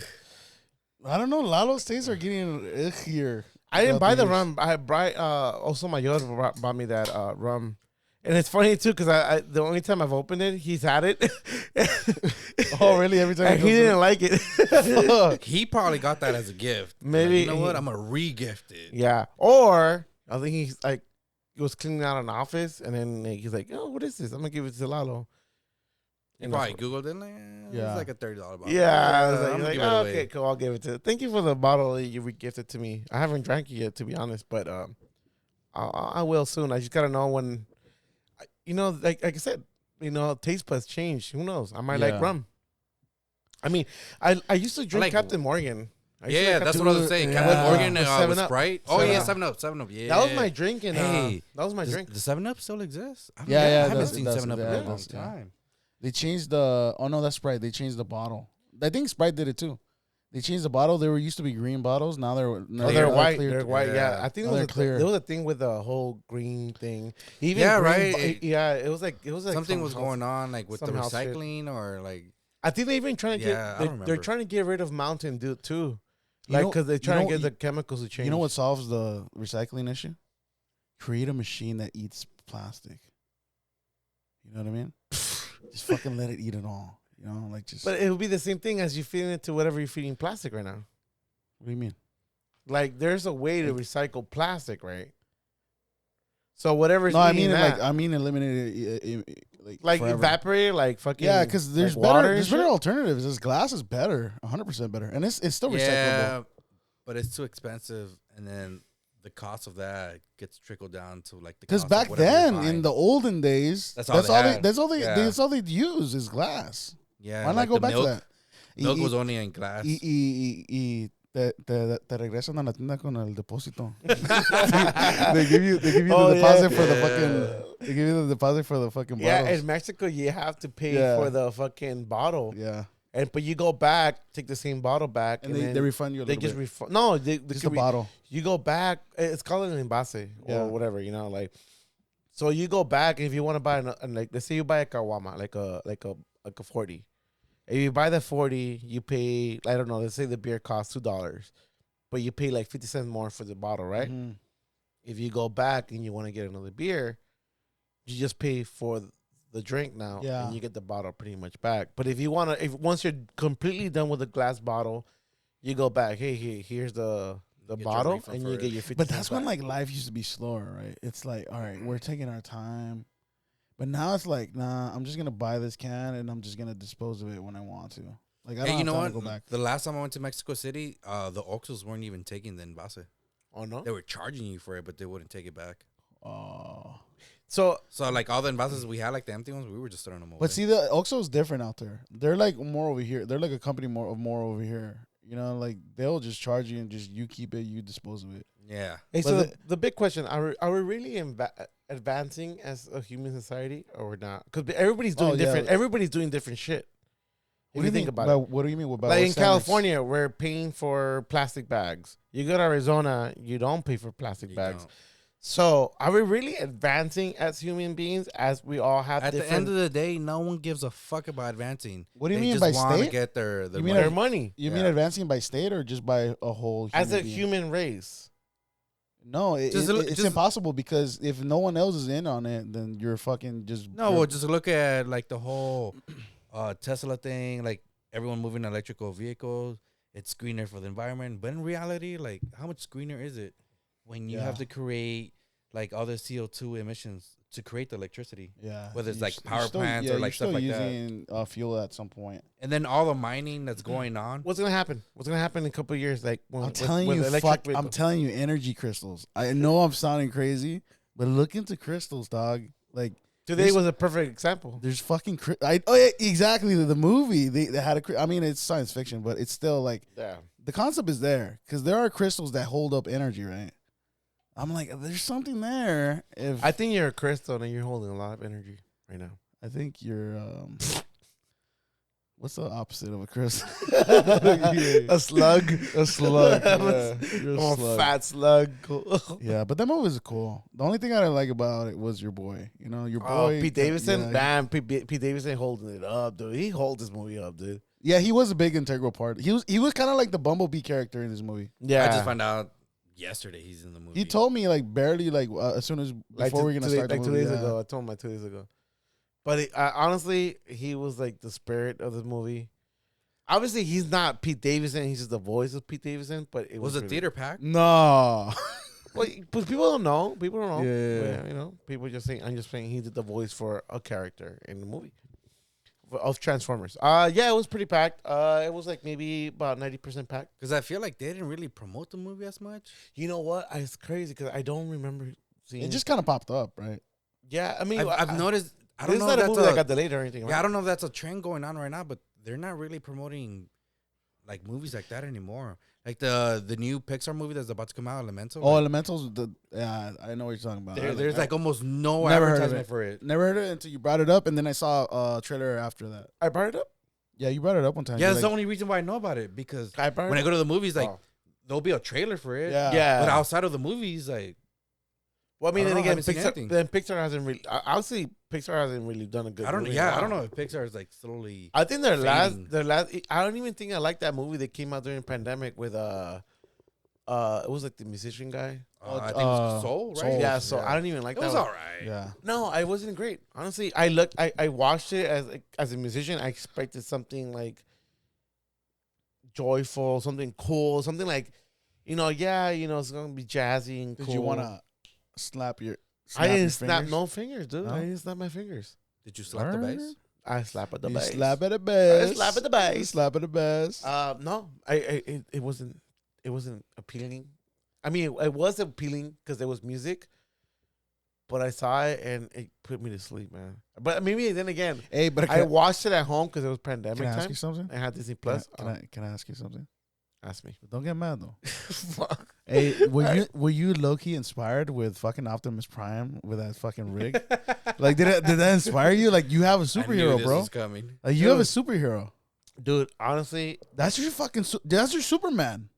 I don't know. Lalo's tastes are getting here. I didn't buy the rum. I brought also my Yoda bought me that rum, and it's funny too because I the only time I've opened it, he's had it. Oh, really? Every time and he didn't like it. Fuck. He probably got that as a gift. Maybe Like, you know what? I'm gonna re-gift it. Yeah, or I think he's like he was cleaning out an office, and then he's like, "Oh, what is this? I'm gonna give it to Lalo." You probably Googled it. Like, Yeah. It's like a $30 bottle. Yeah, I was I'm like, gonna like, give it oh, away. okay, cool. I'll give it to. Thank you for the bottle that you re-gifted to me. I haven't drank it yet, to be honest, but I will soon. I just gotta know when. Like I said, taste buds change. Who knows? I might like rum. I mean, I used to drink like- Captain Morgan. Yeah, that's what I was saying. Yeah. Captain Morgan The with 7-Up. Sprite. Oh, 7-Up. yeah, 7-Up. 7-Up, yeah. That was my drink, and Hey, that was my drink. The 7-Up still exists? I Yeah, I it haven't does, seen it does, 7-Up yeah, in a it long does, yeah. time. They changed the. Oh no, that's Sprite. They changed the bottle. I think Sprite did it too. They changed the bottle. They were used to be green bottles. Now They're white. clear. They're white. Yeah, I think Now they're clear. there was a thing with the whole green thing. Even Yeah, green right. Yeah, it was like Something was going on like with the some house shit. recycling or like. I think they even trying to Yeah, I don't they're remember. trying to get rid of Mountain Dew too. Like, because they try to get the chemicals to change. You know what solves the recycling issue? Create a machine that eats plastic. You know what I mean? Just fucking let it eat it all. You know, like just. But it would be the same thing as you feeding it to whatever you're feeding plastic right now. What do you mean? Like, there's a way to recycle plastic, right? So whatever's I mean eliminate it, like evaporate, like fucking. Yeah, because there's like water. There's better alternatives. This glass is better, 100% better, and it's still recyclable. Yeah, but it's too expensive, and then the cost of that gets trickled down to like the. Because back then, in the olden days, that's all they use is glass. Yeah, why not go back to that? Milk was only in glass. Te regresan a la tienda con el depósito. they give you the deposit for the fucking. They give you the deposit for the fucking bottles. Yeah, in Mexico you have to pay for the fucking bottle. Yeah, but you go back, take the same bottle back, and they refund you. They just refund. No, just a bottle. You go back. It's called an envase or whatever. You know, like. So you go back, and if you want to buy like, let's say you buy a caguama, like a 40. If you buy the 40, you pay, I don't know, let's say the beer costs $2, but you pay like 50 cents more for the bottle, right? Mm-hmm. If you go back and you want to get another beer, you just pay for the drink now, and you get the bottle pretty much back. But if you want to, once you're completely done with the glass bottle, you go back, hey, here's the bottle, and you get your 50 cents But that's back. when like life used to be slower, right? It's like, all right, we're taking our time. But now it's like, nah, I'm just going to buy this can and I'm just going to dispose of it when I want to. Like, I don't have time to go back. The last time I went to Mexico City, the Oxxos weren't even taking the envase. Oh, no? They were charging you for it, but they wouldn't take it back. Oh. So like all the envases we had, like the empty ones, we were just throwing them away. But see, the Oxxo's different out there. They're like more over here. They're like a company more over here. You know, like they'll just charge you and just you keep it, you dispose of it. Yeah. Hey, so the big question, are we really advancing as a human society or not? Because everybody's doing different. Everybody's doing different shit. What do you think about it? What do you mean about like in California, we're paying for plastic bags. You go to Arizona, you don't pay for plastic bags. Don't. So are we really advancing as human beings? As we all have at the end of the day, no one gives a fuck about advancing. What do you mean by state? To get their money. You mean advancing by state or just by a whole human as a being? Human race? No, it's impossible because if no one else is in on it, then you're fucking just... No, well, just look at like the whole Tesla thing, like everyone moving electrical vehicles. It's greener for the environment. But in reality, like how much greener is it when you have to create like all the CO2 emissions to create the electricity? Yeah. Whether it's like power plants or like stuff like that. You're using fuel at some point. And then all the mining that's going on. What's going to happen? What's going to happen in a couple of years? Like I'm telling you, energy crystals. I know I'm sounding crazy, but look into crystals, dog. Like today was a perfect example. There's fucking exactly the movie. They had I mean, it's science fiction, but it's still like the concept is there because there are crystals that hold up energy, right? I'm like, there's something there. I think you're a crystal and you're holding a lot of energy right now. I think you're what's the opposite of a crystal? A slug. A slug. Yeah. You're a slug. Fat slug. Yeah, but that movie is cool. The only thing I didn't like about it was your boy. You know, your boy. Pete Davidson? Yeah. Damn, Pete Davidson holding it up, dude. He holds this movie up, dude. Yeah, he was a big integral part. He was kind of like the Bumblebee character in this movie. Yeah. I just found out yesterday he's in the movie. He told me like barely like as soon as before we're gonna start the movie. 2 days ago. I told him like 2 days ago. But honestly, he was like the spirit of the movie. Obviously, he's not Pete Davidson. He's just the voice of Pete Davidson. But it was a theater pack. No, but people don't know. People don't know. Yeah. You know, people just saying. I'm just saying he did the voice for a character in the movie of Transformers. Yeah, it was pretty packed. It was like maybe about 90% packed. Because I feel like they didn't really promote the movie as much. You know what? It's crazy because I don't remember seeing it. Just kind of popped up, right? Yeah, I mean, I've noticed. I don't know if that's a movie that got delayed or anything. Right? Yeah, I don't know if that's a trend going on right now, but they're not really promoting like movies like that anymore. Like the new Pixar movie that's about to come out, Elementals. Oh, Elementals. I know what you're talking about. There's like almost no advertisement for it. Never heard of it until you brought it up, and then I saw a trailer after that. I brought it up? Yeah, you brought it up one time. Yeah, that's the only reason why I know about it, because when I go to the movies, like there'll be a trailer for it. Yeah. But outside of the movies, like Well, I mean, then again, Pixar Pixar hasn't really. Obviously, Pixar hasn't really done a good. I don't. movie Yeah, I don't know if Pixar is like slowly. I think fading. their last. I don't even think I like that movie that came out during the pandemic with it was like the musician guy. I think it was Soul, right? Soul. Yeah, so I don't even like that. It was all right. Yeah. No, I wasn't great. Honestly, I watched it as a musician. I expected something like joyful, something cool, something like, it's gonna be jazzy and cool. Did you want to snap your? I didn't snap no fingers, dude. No? I didn't snap my fingers. Did you slap the bass? I slap at the bass. Slap at the bass. I slap at the bass. Slap at the bass. No, it wasn't appealing. I mean, it was appealing because there was music, but I saw it and it put me to sleep, man. But maybe then again, I watched it at home because it was pandemic time. Can I ask you something? I had Disney Plus. Can I ask you something? Ask me. Don't get mad though. Fuck. Hey, were you low key inspired with fucking Optimus Prime with that fucking rig? Like, did that inspire you? Like, you have a superhero, I knew this bro. was coming. Like, you have a superhero, dude. Honestly, that's your fucking. That's your Superman,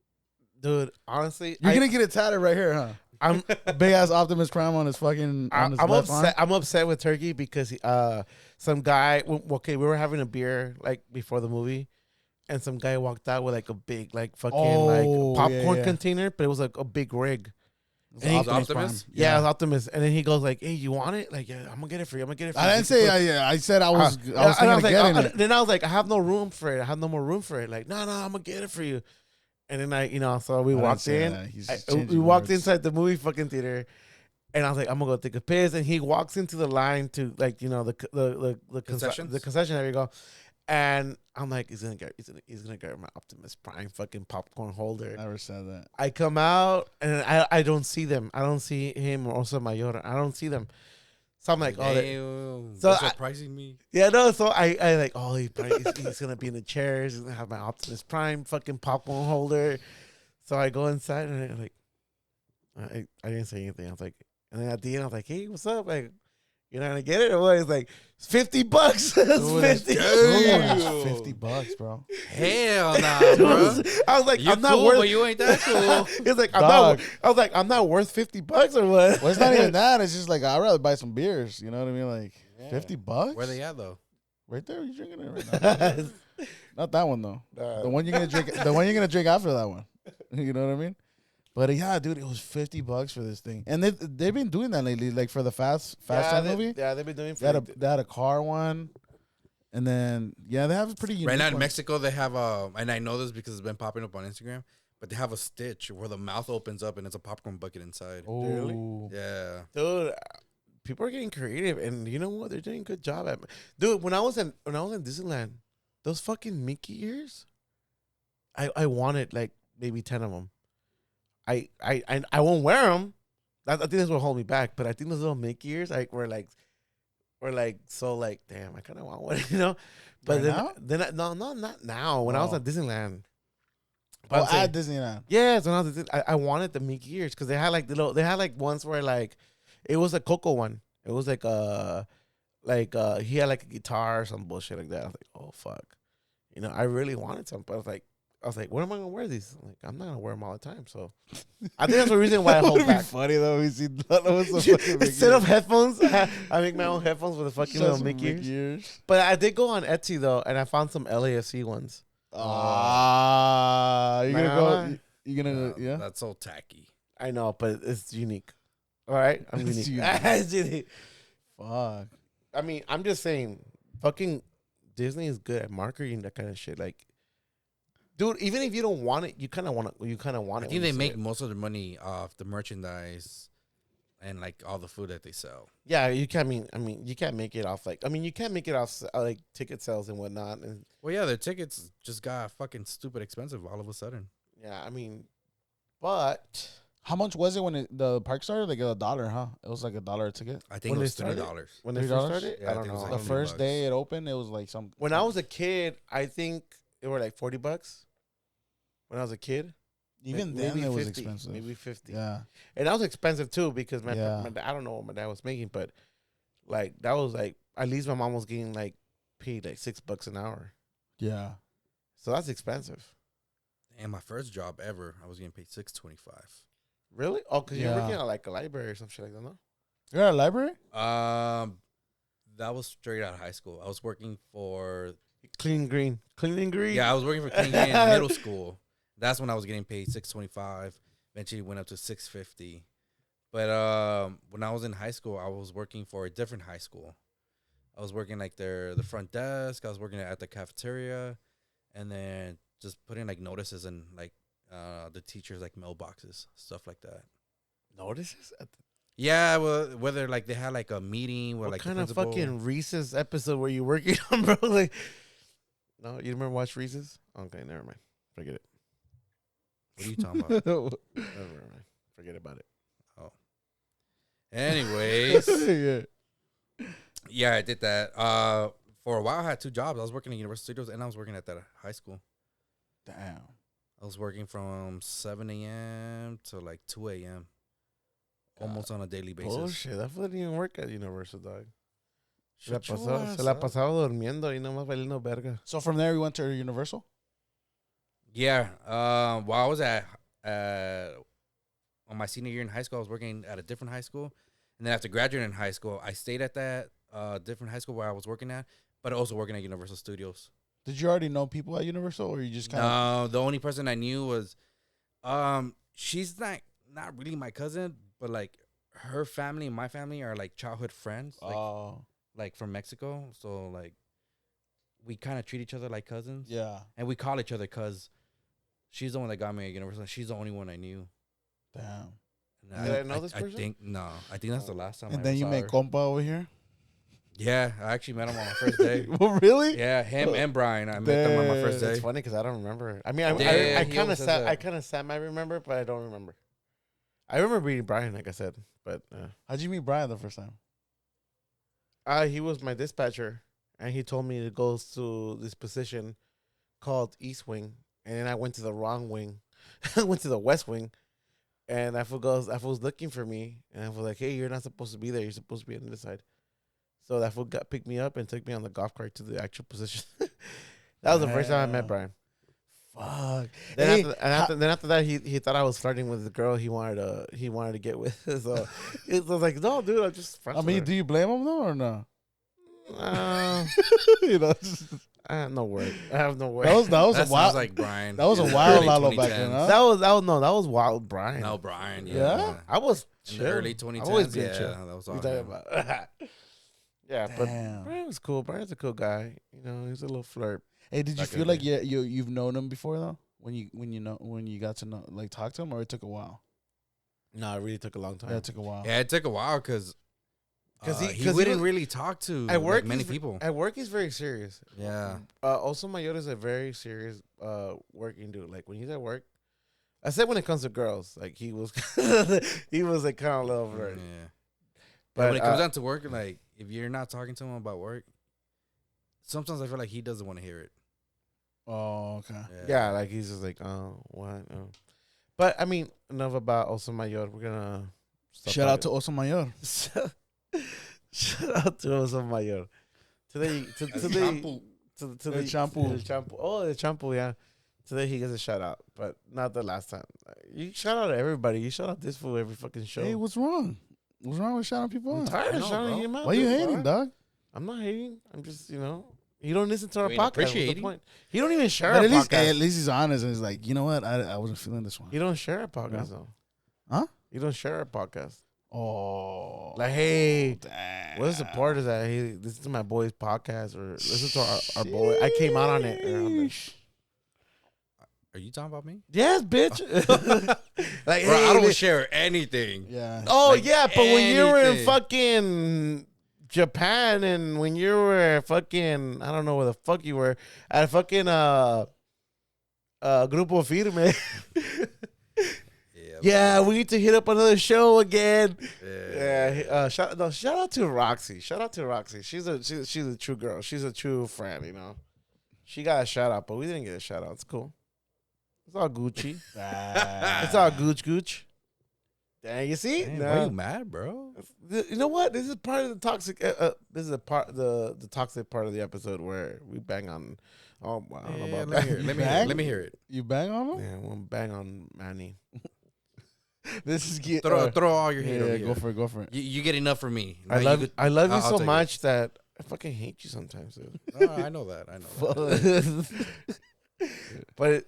dude. Honestly, you're gonna get it tatted right here, huh? I'm big ass Optimus Prime on his fucking. I'm upset. I'm upset with Turkey because some guy. Okay, we were having a beer like before the movie. And some guy walked out with like a big like fucking popcorn container, but it was like a big rig. Optimus? Yeah, it was Optimus. And then he goes like, "Hey, you want it? Like, yeah, I'm gonna get it for you. I didn't say I said I was thinking of getting it. Then I was like, I have no room for it. I have no more room for it. Like, no, I'm gonna get it for you. And then so we walked in. We walked inside the movie fucking theater. And I was like, I'm gonna go take a piss. And he walks into the line to like, the concessions? The concession. There you go. And I'm like, he's gonna get my Optimus Prime fucking popcorn holder. Never said that. I come out and I don't see them. I don't see him or also Mayor. I don't see them. So I'm like, so surprising me. Yeah, no. So I like, he's gonna be in the chairs. He's gonna have my Optimus Prime fucking popcorn holder. So I go inside and I'm like, I didn't say anything. I was like, and then at the end I was like, hey, what's up? Like, you're not gonna get it or what? It's like, it's $50. It's $50, bro. Hell nah, bro. I was like, you're I'm not cool, worth. But you ain't that cool. It's like I was like, I'm not worth $50 or what? Well, it's not even that. It's just like I'd rather buy some beers. You know what I mean? Like $50. Where they at though? Right there. You drinking it right now? Not that one though. The one you're gonna drink. The one you're gonna drink after that one. You know what I mean? But yeah, dude, it was $50 for this thing, and they've been doing that lately. Like for the Fast Time movie. Yeah, they've been doing. They had a car one, and then they have a pretty unique right now in one. Mexico. They have and I know this because it's been popping up on Instagram. But they have a stitch where the mouth opens up and it's a popcorn bucket inside. Oh, really? Yeah, dude. People are getting creative, and you know what? They're doing a good job at. Dude, when I was in Disneyland, those fucking Mickey ears, I wanted like maybe 10 of them. I won't wear them. I think that's what hold me back. But I think those little Mickey ears, were like so like, damn, I kind of want one, But right then not now. When I was at Disneyland. But at Disneyland. Yes, when I was I wanted the Mickey ears because they had like ones where like it was a Coco one. It was like he had like a guitar or some bullshit like that. I was like, oh fuck, I really wanted some, but I was like, when am I gonna wear these? I'm like, I'm not gonna wear them all the time. So I think that's the reason why I hold back. Funny though, we see instead of headphones, I make my own headphones with a fucking little Mickey ears. But I did go on Etsy though, and I found some LAFC ones. You're gonna go? You're gonna yeah? That's so tacky. I know, but it's unique. All right, I'm unique. It's unique. Fuck. I mean, I'm just saying, fucking Disney is good at marketing that kind of shit. Like, dude, even if you don't want it, you kind of want it. I think they make most of their money off the merchandise and like all the food that they sell. Yeah, you can't. You can't make it off you can't make it off like ticket sales and whatnot. And well, yeah, their tickets just got fucking stupid expensive all of a sudden. Yeah, but how much was it when the park started? Like $1, huh? It was like $1 a ticket. I think it was $3. When they first started, yeah, I don't know. Like the first day it opened, it was like some. When I was a kid, I think it were like $40. When I was a kid. Even then, it was expensive. Maybe 50. Yeah, and that was expensive too because my I don't know what my dad was making, but like that was like at least my mom was getting like paid like $6 an hour. Yeah, so that's expensive. And my first job ever, I was getting paid $6.25. Really? Oh, because you're working at like a library or some shit like that, no? You're at a library? That was straight out of high school. I was working for Clean and green. Yeah, I was working for Clean Green in middle school. That's when I was getting paid $6.25. Eventually went up to $6.50. But when I was in high school, I was working for a different high school. I was working like the front desk. I was working at the cafeteria, and then just putting like notices in like the teachers' like mailboxes, stuff like that. Notices? Yeah, well, whether like they had like a meeting with What like kind the of principal. fucking Reese's episode were you working on, bro? Like, no, you remember watch Reese's? Okay, never mind. Forget it. What are you talking about? Never mind. Forget about it. Oh. Anyways. Yeah, I did that. For a while, I had 2 jobs. I was working at Universal Studios, and I was working at that high school. Damn. I was working from 7 a.m. to like 2 a.m. Almost on a daily basis. Oh, shit. That fool didn't even work at Universal, dog. Se Shut la pasaba durmiendo y nomás valiendo verga. So from there, you went to Universal? Yeah. While I was on my senior year in high school, I was working at a different high school. And then after graduating high school, I stayed at that different high school where I was working at, but also working at Universal Studios. Did you already know people at Universal, or you just kind of? No, the only person I knew was, she's not really my cousin, but like her family and my family are like childhood friends. Like from Mexico. So like we kind of treat each other like cousins. Yeah. And we call each other cuz she's the one that got me at Universal. She's the only one I knew. Damn. Did I know this person? I think that's the last time. And then you made compa over here? Yeah, I actually met him on my first day. Well, really? Yeah, him and Brian. I met them on my first day. It's funny because I don't remember. I mean, I kind of Sam I remember, but I don't remember. I remember meeting Brian, like I said, but how'd you meet Brian the first time? He was my dispatcher, and he told me to go to this position called East Wing, and then I went to the wrong wing. I went to the West Wing, and I was looking for me, and I was like, "Hey, you're not supposed to be there. You're supposed to be on this side." So that fool picked me up and took me on the golf cart to the actual position. That was the first time I met Brian. Fuck. Then after that, he thought I was flirting with the girl he wanted to get with. So it was like, no, dude, I'm just friends. I mean, do you blame him though or no? You know, I have no word. That was a wild, like Brian. That was a wild Lalo back then. Huh? That was wild Brian. No, Brian. Yeah. I was in chill. the early 2010s. I always been yeah, chill. that was all. Yeah, damn. but Brian was cool. Brian's a cool guy. You know, he's a little flirt. Hey, did you feel like you've known him before though? When you got to know, like, talk to him, or it took a while? No, it really took a long time. Yeah, it took a while. Yeah, it took a while because he wouldn't really talk to many people. At work, he's very serious. Yeah. Also, Mayor is a very serious working dude. Like when he's at work, I said when it comes to girls, like he was like kind of a little flirt. Yeah. But when it comes down to work, like if you're not talking to him about work, sometimes I feel like he doesn't want to hear it. Oh, okay. Yeah, like he's just like, oh, what? Oh. But I mean, enough about Oso Mayor. We're gonna shout out to Oso Mayor. Shout out to Oso Mayor. The shampoo. Oh, the shampoo. Yeah. Today he gets a shout out, but not the last time. You shout out to everybody. You shout out this fool every fucking show. Hey, what's wrong? What's wrong with shouting people out? I'm tired of shouting him out. Why are you hating, dog? I'm not hating. I'm just, you don't listen to our podcast. What's the point? He don't even share but our podcast. At least he's honest and he's like, you know what? I wasn't feeling this one. He don't share our podcast though. Huh? You don't share our podcast. Oh. Like, hey, damn. what is the part of that? Hey, listen to my boy's podcast or listen to our boy. I came out on it. Are you talking about me? Yes, bitch. Like, bro, hey, I don't share anything. Yeah. Oh, like yeah, but when you were in fucking Japan and when you were fucking, I don't know where the fuck you were, at a fucking Grupo Firme. Yeah, we need to hit up another show again. Yeah. Shout out to Roxy. Shout out to Roxy. She's a true girl. She's a true friend. She got a shout out, but we didn't get a shout out. It's cool. It's all Gucci. It's all gooch. Dang, you see? Why are you mad, bro? You know what? This is part of the toxic. This is the toxic part of the episode where we bang on. Oh, wow. I don't know about let me hear it. You bang on him? Yeah, we'll bang on Manny. This is get throw all your hate over yeah, here. go for it. You get enough from me. I love you so much that I fucking hate you sometimes, dude. I know that. But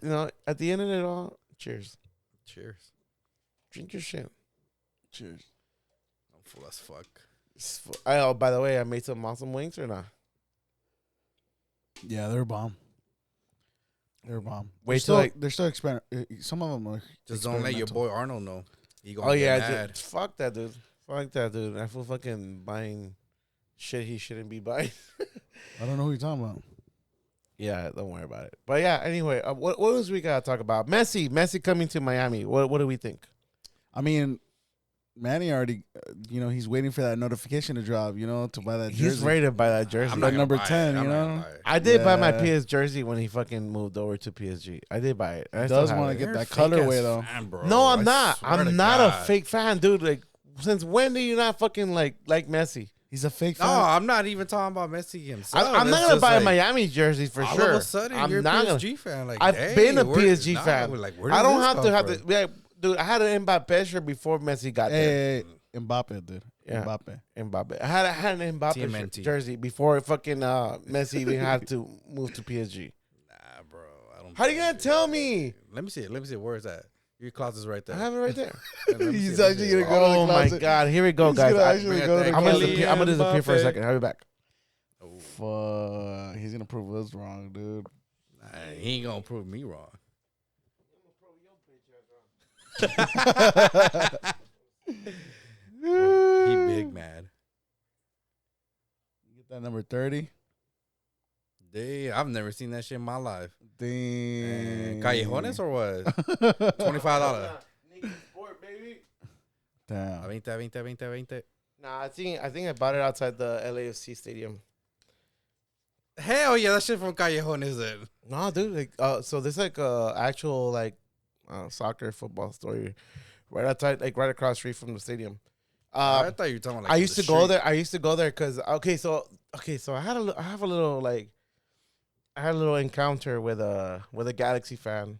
at the end of it all, cheers. Cheers. Drink your shit. Cheers. I'm full as fuck. By the way, I made some awesome wings or not? Yeah, they're bomb. They're bomb. Wait they're still some of them are. Just don't let your boy Arnold know. He gonna get mad. Dude. Fuck that dude. I feel fucking buying shit he shouldn't be buying. I don't know who you're talking about. Yeah, don't worry about it. But yeah, anyway, what else we gotta talk about? Messi coming to Miami. What do we think? I mean, Manny already, he's waiting for that notification to drop, to buy that jersey. He's ready to buy that jersey. Like number 10, I did buy my PS jersey when he fucking moved over to PSG. I did buy it. He does want to get that colorway, though. Fan, bro. No, I'm not. I'm not a fake fan, dude. Like, since when do you not fucking like Messi? He's a fake fan. No, I'm not even talking about Messi himself. I'm not going to buy a Miami jersey for sure. All of a sudden, you're a PSG fan. Like, I've been a PSG fan. Like, I don't have to. Yeah, dude, I had an Mbappe shirt before Messi got there. Mbappe, dude. Yeah. Mbappe. I had an Mbappe jersey before fucking Messi even had to move to PSG. Nah, bro. I don't. How are you gonna tell me? Let me see it. Where is that? Your closet's right there. I have it right there. He's actually gonna go. Oh my god! Here we go, guys. I'm gonna disappear for a second. I'll be back. Oh. Fuck! He's gonna prove us wrong, dude. Nah, he ain't gonna prove me wrong. He big mad. Get that number 30. I've never seen that shit in my life. Damn. Callejones or what? $25. Sport, baby. Damn. 20. Nah, I think I bought it outside the LAFC stadium. Hell yeah, that shit from Callejones then. No, dude. Like, so there's like actual like soccer football story right outside, like right across the street from the stadium. I thought you were talking about. Like, I used to go there. I used to go there because so I have a little encounter with a Galaxy fan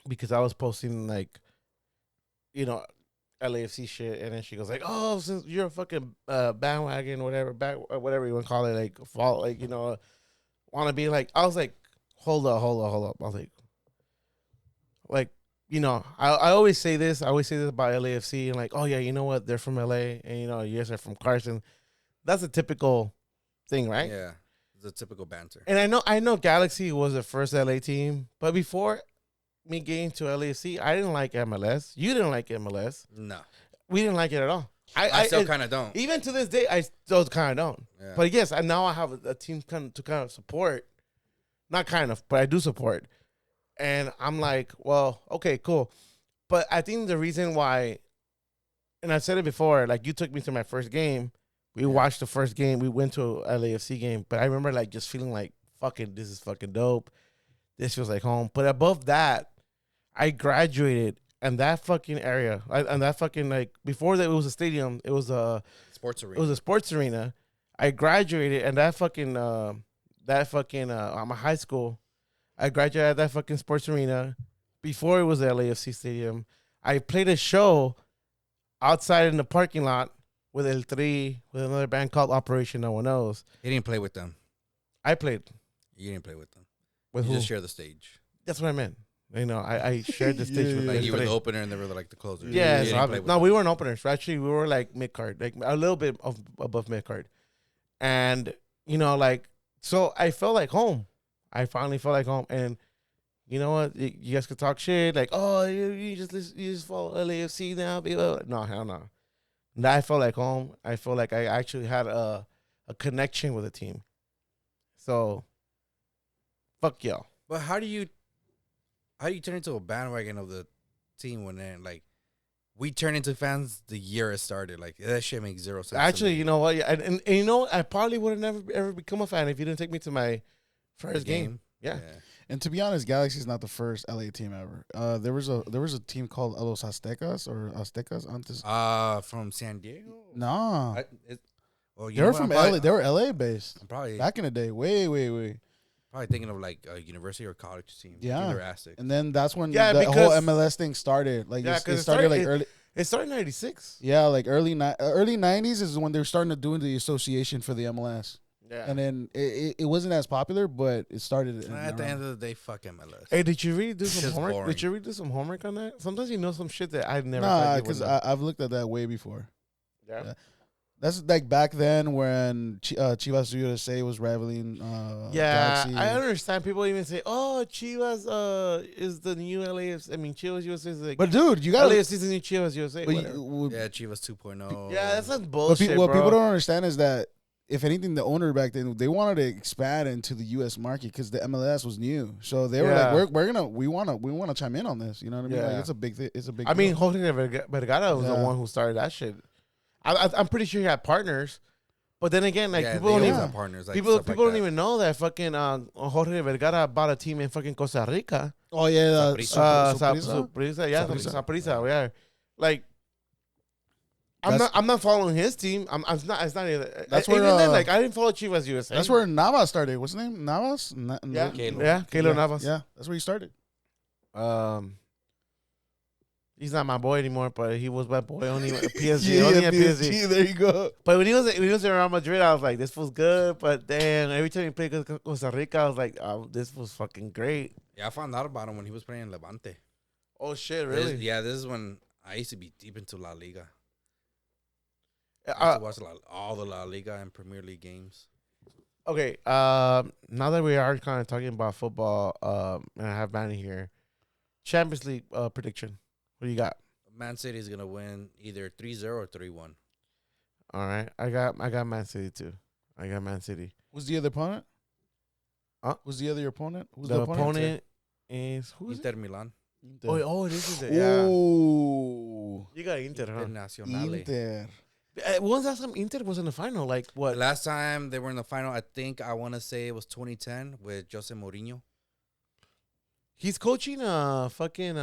because I was posting like, LAFC shit, and then she goes like, "Oh, since you're a fucking bandwagon, whatever you want to call it, like fall, like want to be like." I was like, "Hold up." I was like, I always say this. I always say this about LAFC, and like, oh yeah, you know what? They're from LA, and you guys are from Carson. That's a typical thing, right? Yeah, it's a typical banter. And I know Galaxy was the first LA team, but before me getting to LAFC, I didn't like MLS. You didn't like MLS. No, we didn't like it at all. I still kind of don't. Even to this day, I still kind of don't. Yeah. But yes, now I have a team to kind of support. Not kind of, but I do support. And I'm like, well, okay, cool. But I think the reason why, and I said it before, like you took me to my first game. We watched the first game. We went to a LAFC game. But I remember like just feeling like, fucking, this is fucking dope. This feels like home. But above that, I graduated in that fucking area. And that fucking, like, before that it was a stadium. It was a sports arena. It was a sports arena. I graduated and that fucking, I'm a high school. I graduated at that fucking sports arena before it was the LAFC stadium. I played a show outside in the parking lot with El Tri, with another band called Operation No One Knows. You didn't play with them. I played. You didn't play with them. With you who? Just share the stage. That's what I meant. I shared the stage with like you were the opener and they were like the closer. Yeah, we weren't openers. Actually, we were like mid card, like a little bit above mid card, and so I felt like home. I finally felt like home, and you know what? You guys could talk shit like, oh, you just follow LAFC now. No, hell no. And I felt like home. I felt like I actually had a connection with the team. So, fuck y'all. But how do you turn into a bandwagon of the team when then we turn into fans the year it started? Like that shit makes zero sense. Actually, you know what? Yeah, and you know, I probably would have never ever become a fan if you didn't take me to my first game. Yeah. And to be honest, Galaxy is not the first LA team ever. There was a team called Los Aztecas or Aztecas antes. From San Diego? No. They were from LA. They were LA based. Probably back in the day. Way. Probably thinking of like a university or college team. Yeah. Scholastic. And then that's when Yeah, the whole because- MLS thing started. Like, Yeah, it 'cause started like early. It started in '96. Yeah, like early 90s is when they were starting to do the association for the MLS. Yeah. And then it wasn't as popular, but it started. At the end of the day, fuck MLS. Hey, did you really do some Just homework? boring. Did you really do some homework on that? Sometimes you know some shit that I've never. Nah, thought you because would know. I've looked at that way before. Yeah. That's like back then when Chivas USA was rivaling. Yeah, Galaxy. I understand. People even say, "Oh, Chivas is the new LAFC." I mean, Chivas USA is like, But dude, you gotta. LAFC is the new Chivas USA. But whatever. Yeah, Chivas 2.0. Yeah, that's not what bullshit, what bro. people don't understand is that if anything, the owner back then they wanted to expand into the U.S. market because the MLS was new. So they were Yeah. like, we want to chime in on this. You know what I mean? Yeah. Like, it's a big it's a big. I mean, deal. Jorge Vergara was the Yeah. one who started that shit. I'm pretty sure he had partners, but then again, like yeah, people they don't always even have partners. Like, people stuff like don't that. even know that fucking Jorge Vergara bought a team in fucking Costa Rica. Oh yeah, Saprissa. Saprissa, yeah, Saprissa. Saprissa, yeah. Like, That's- I'm not following his team. I'm not. It's not even. That's Even where, then, like, I didn't follow Chivas USA. that's where Navas started. What's his name? Navas. Yeah, Keylor. Keylor Navas. Yeah, that's where he started. He's not my boy anymore, but he was my boy only at PSG. Yeah, only at PSG. PSG. There you go. But when he was in Real Madrid, I was like, this was good. But damn, every time he played Costa Rica, I was like, oh, this was fucking great. Yeah, I found out about him when he was playing in Levante. Oh shit, This- really? yeah, this is when I used to be deep into La Liga. I used to watch all the La Liga and Premier League games. Okay, now that we are kind of talking about football, and I have Manny here, Champions League prediction. What do you got? Man City is gonna win either 3-0 or 3-1. All right, I got Man City too. I got Man City. Who's the other opponent? Huh? Who's the other opponent? Who's The opponent is who is it? Inter Milan. Oh, this is it. Yeah, Oh, you got Inter, huh? Internazionale. Inter. When was that time Inter was in the final? Like The what? last time they were in the final, I want to say it was 2010 with Jose Mourinho. He's coaching fucking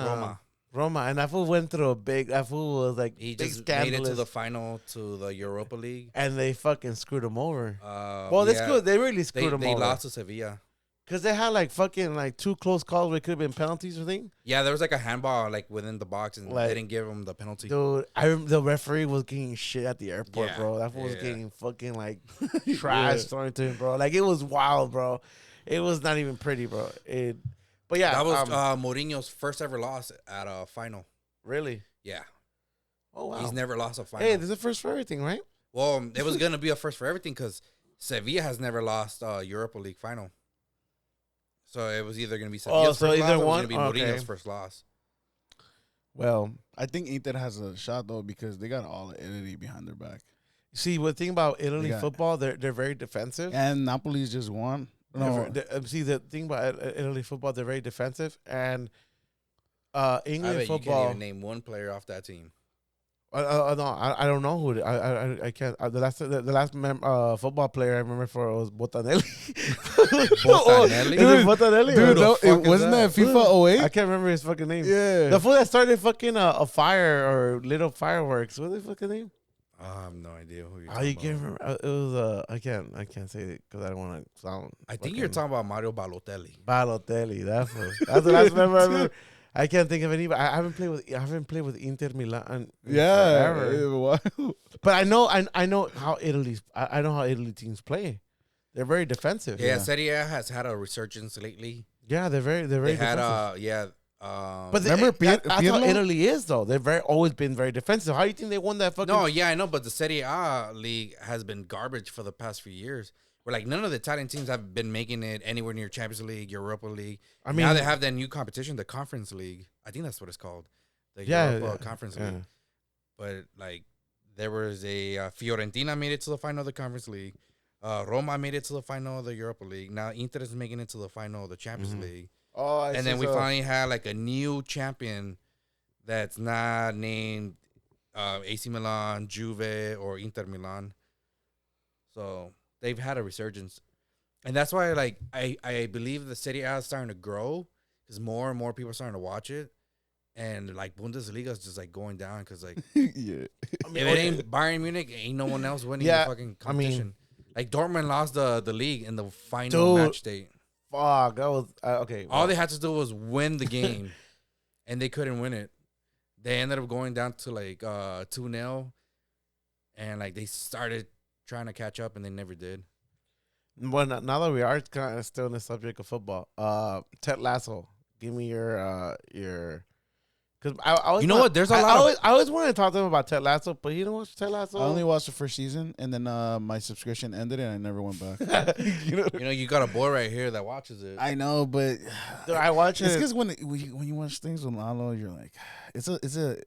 Roma. And that fool went through a big. That fool was like He big just made it scandalous, to the final to the Europa League. and they fucking screwed him over. Well, That's good. They really screwed him They over. lost to Sevilla. Because they had like fucking like 2 close calls where it could have been penalties or thing. Yeah, there was like a handball like within the box, and Like- they didn't give him the penalty. Dude, the referee was getting shit at the airport, Yeah, bro. That fool was yeah. getting fucking like trash thrown to him, bro. Like it was wild, bro. It was not even pretty, bro. But yeah, That was Mourinho's first ever loss at a final. really. Yeah, Oh wow. he's never lost a final. Hey, there's a first for everything, right? Well, it was gonna be a first for everything because Sevilla has never lost a Europa League final. So it was either gonna be Sevilla's so first either loss or one? it was gonna be Okay. Mourinho's first loss. Well, I think Inter has a shot though because they got all of Italy behind their back, see, the thing about Italy got- football, they're very defensive. and Napoli's just won. No, See, the thing about Italy football, they're very defensive, and I England bet you can't football. even name one player off that team. No, I don't know who I can't. The last football player I remember for was Botanelli. Botanelli? Dude, Botanelli. dude, the fuck is wasn't that that? FIFA I 08? can't remember his fucking name. Yeah, The fool that started fucking a fire or little fireworks. What's his fucking name? I have no idea who you're Oh, talking you can't about. remember. It was I can't say it because I don't want to sound. I think you're talking about Mario Balotelli. Balotelli. That fool. That's the last member I remember. I can't think of anybody. I haven't played with Inter Milan. yeah. forever. But I know how I know how Italy teams play. They're very defensive. Yeah, Serie A has had a resurgence lately. Yeah, they're very They had defensive. But Remember that's how Pirlo? Italy is though. They've always been very defensive. How do you think they won that fucking? no, yeah, I know, but the Serie A league has been garbage for the past few years. Where like none of the Italian teams have been making it anywhere near Champions League, Europa League. I mean, Now they have that new competition, the Conference League. I think that's what it's called, the Yeah, Europa yeah, Conference yeah. League. But like there was a Fiorentina made it to the final of the Conference League. Roma made it to the final of the Europa League. Now Inter is making it to the final of the Champions League. Oh, I And see. then we So- finally had like a new champion that's not named AC Milan, Juve, or Inter Milan. So they've had a resurgence. And that's why like I believe the Serie A is starting to grow because more and more people are starting to watch it. And like Bundesliga is just like going down because like yeah. if it ain't Bayern Munich, ain't no one else winning Yeah, the fucking I mean- competition. Like Dortmund lost the league in the final match day. Fuck, that was okay. All they had to do was win the game, and they couldn't win it. They ended up going down to like 2-0, and like they started trying to catch up, and they never did. Well, now that we are kind of still in the subject of football, Ted Lasso, give me your. Because I was, you know what? There's a lot. I always wanted to talk to him about Ted Lasso, but you know what, Ted Lasso. I only watched the first season, and then my subscription ended, and I never went back. You got a boy right here that watches it. I know, but dude, I watch it. It's because when you watch things with Lalo, you're like, it's a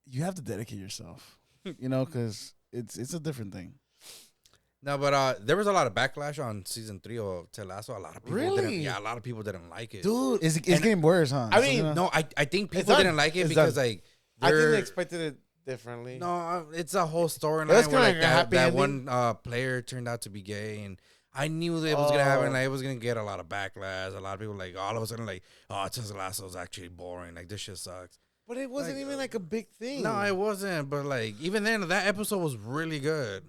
you have to dedicate yourself, because it's a different thing. No, but there was a lot of backlash on season 3 of Ted Lasso. A lot of people a lot of people didn't like it. Dude, it's getting worse, huh? I mean, no, I think people didn't like it because like I think they expected it differently. No, it's a whole storyline where like that one player turned out to be gay, and I knew that it was gonna happen. Like it was gonna get a lot of backlash. A lot of people like all of a sudden like, oh, Ted Lasso is actually boring. Like this shit sucks. But it wasn't even like a big thing. No, it wasn't. But like even then, that episode was really good.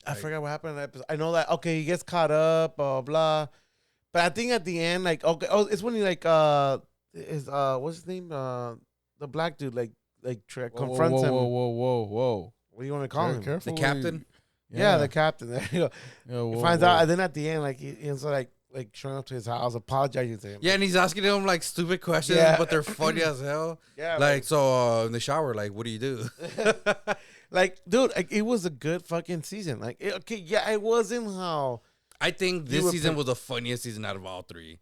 I forgot what happened in that episode. I know that he gets caught up, blah blah. But I think at the end, like it's when he like what's his name? The black dude confronts him. Whoa. What do you want to call him? The captain. Yeah, the captain. There you go. He finds out, and then at the end, like he ends up like showing up to his house, apologizing to him. Yeah, and he's asking him like stupid questions, but they're funny as hell. Yeah, like so in the shower, like, what do you do? Like, dude, it was a good fucking season. Like, it wasn't how. I think this season was the funniest season out of all 3.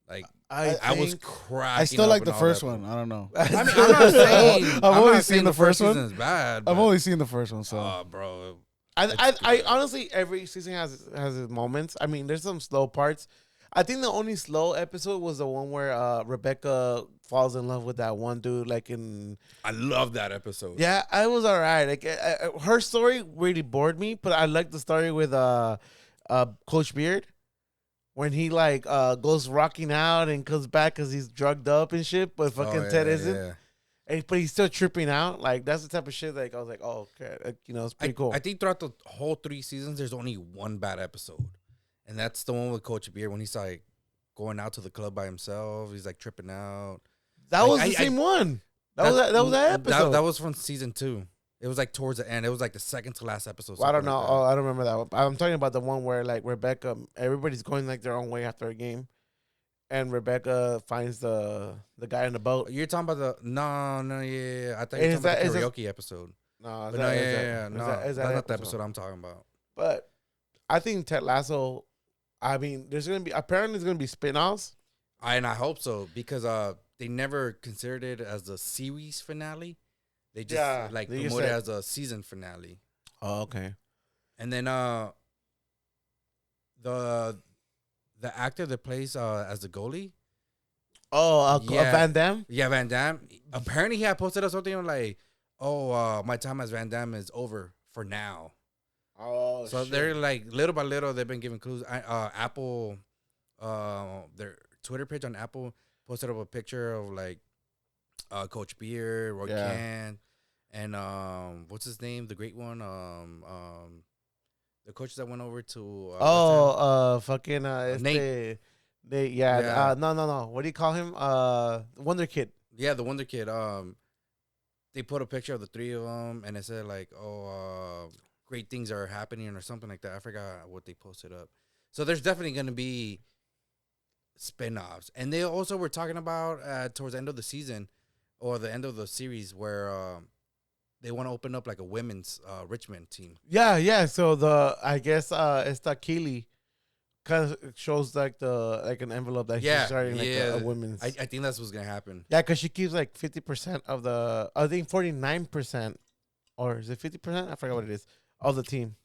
Like, I was cracking. I still like the first one. I don't know. I mean, I'm not saying I've only seen the first one. Season's bad. I've only seen the first one, so. Oh, bro. I honestly, every season has its moments. I mean, there's some slow parts. I think the only slow episode was the one where Rebecca falls in love with that one dude. I love that episode. Yeah, I was all right. Like her story really bored me, but I liked the story with Coach Beard when he goes rocking out and comes back because he's drugged up and shit, but fucking Ted isn't. Yeah. But he's still tripping out. Like that's the type of shit. Like I was like, oh, okay, it's pretty cool. I think throughout the whole 3 seasons, there's only one bad episode. And that's the one with Coach Beard when he's like going out to the club by himself. He's like tripping out. That was the same one. That was that episode. That was from season 2. It was like towards the end. It was like the second to last episode. Well, I don't know. I don't remember that one. I'm talking about the one where like Rebecca, everybody's going like their own way after a game, and Rebecca finds the guy in the boat. You're talking about the yeah. I think you're talking about the karaoke episode. No, that's not the episode I'm talking about. But I think Ted Lasso. I mean, there's apparently gonna be spin-offs. And I hope so because they never considered it as a series finale. They just promoted it as a season finale. Oh, okay. And then the actor that plays as the goalie. Oh, Van Damme? Yeah, Van Damme. Apparently he had posted up something like, oh, my time as Van Damme is over for now. Oh, so shit. They're like little by little they've been giving clues. Apple, their Twitter page on Apple posted up a picture of like Coach Beard, Roy Kent, and what's his name, the great one, the coach that went over to fucking Nate. No. What do you call him? Wonder Kid. Yeah, the Wonder Kid. They put a picture of the 3 of them, and it said like, great things are happening or something like that. I forgot what they posted up. So there's definitely going to be spin-offs. And they also were talking about towards the end of the season or the end of the series where they want to open up like a women's Richmond team. Yeah. So I guess it's that Keely kind of shows like an envelope that she's starting a women's. I think that's what's going to happen. Yeah, because she keeps like 50% of I think 49%, or is it 50%? I forgot what it is. Of the team.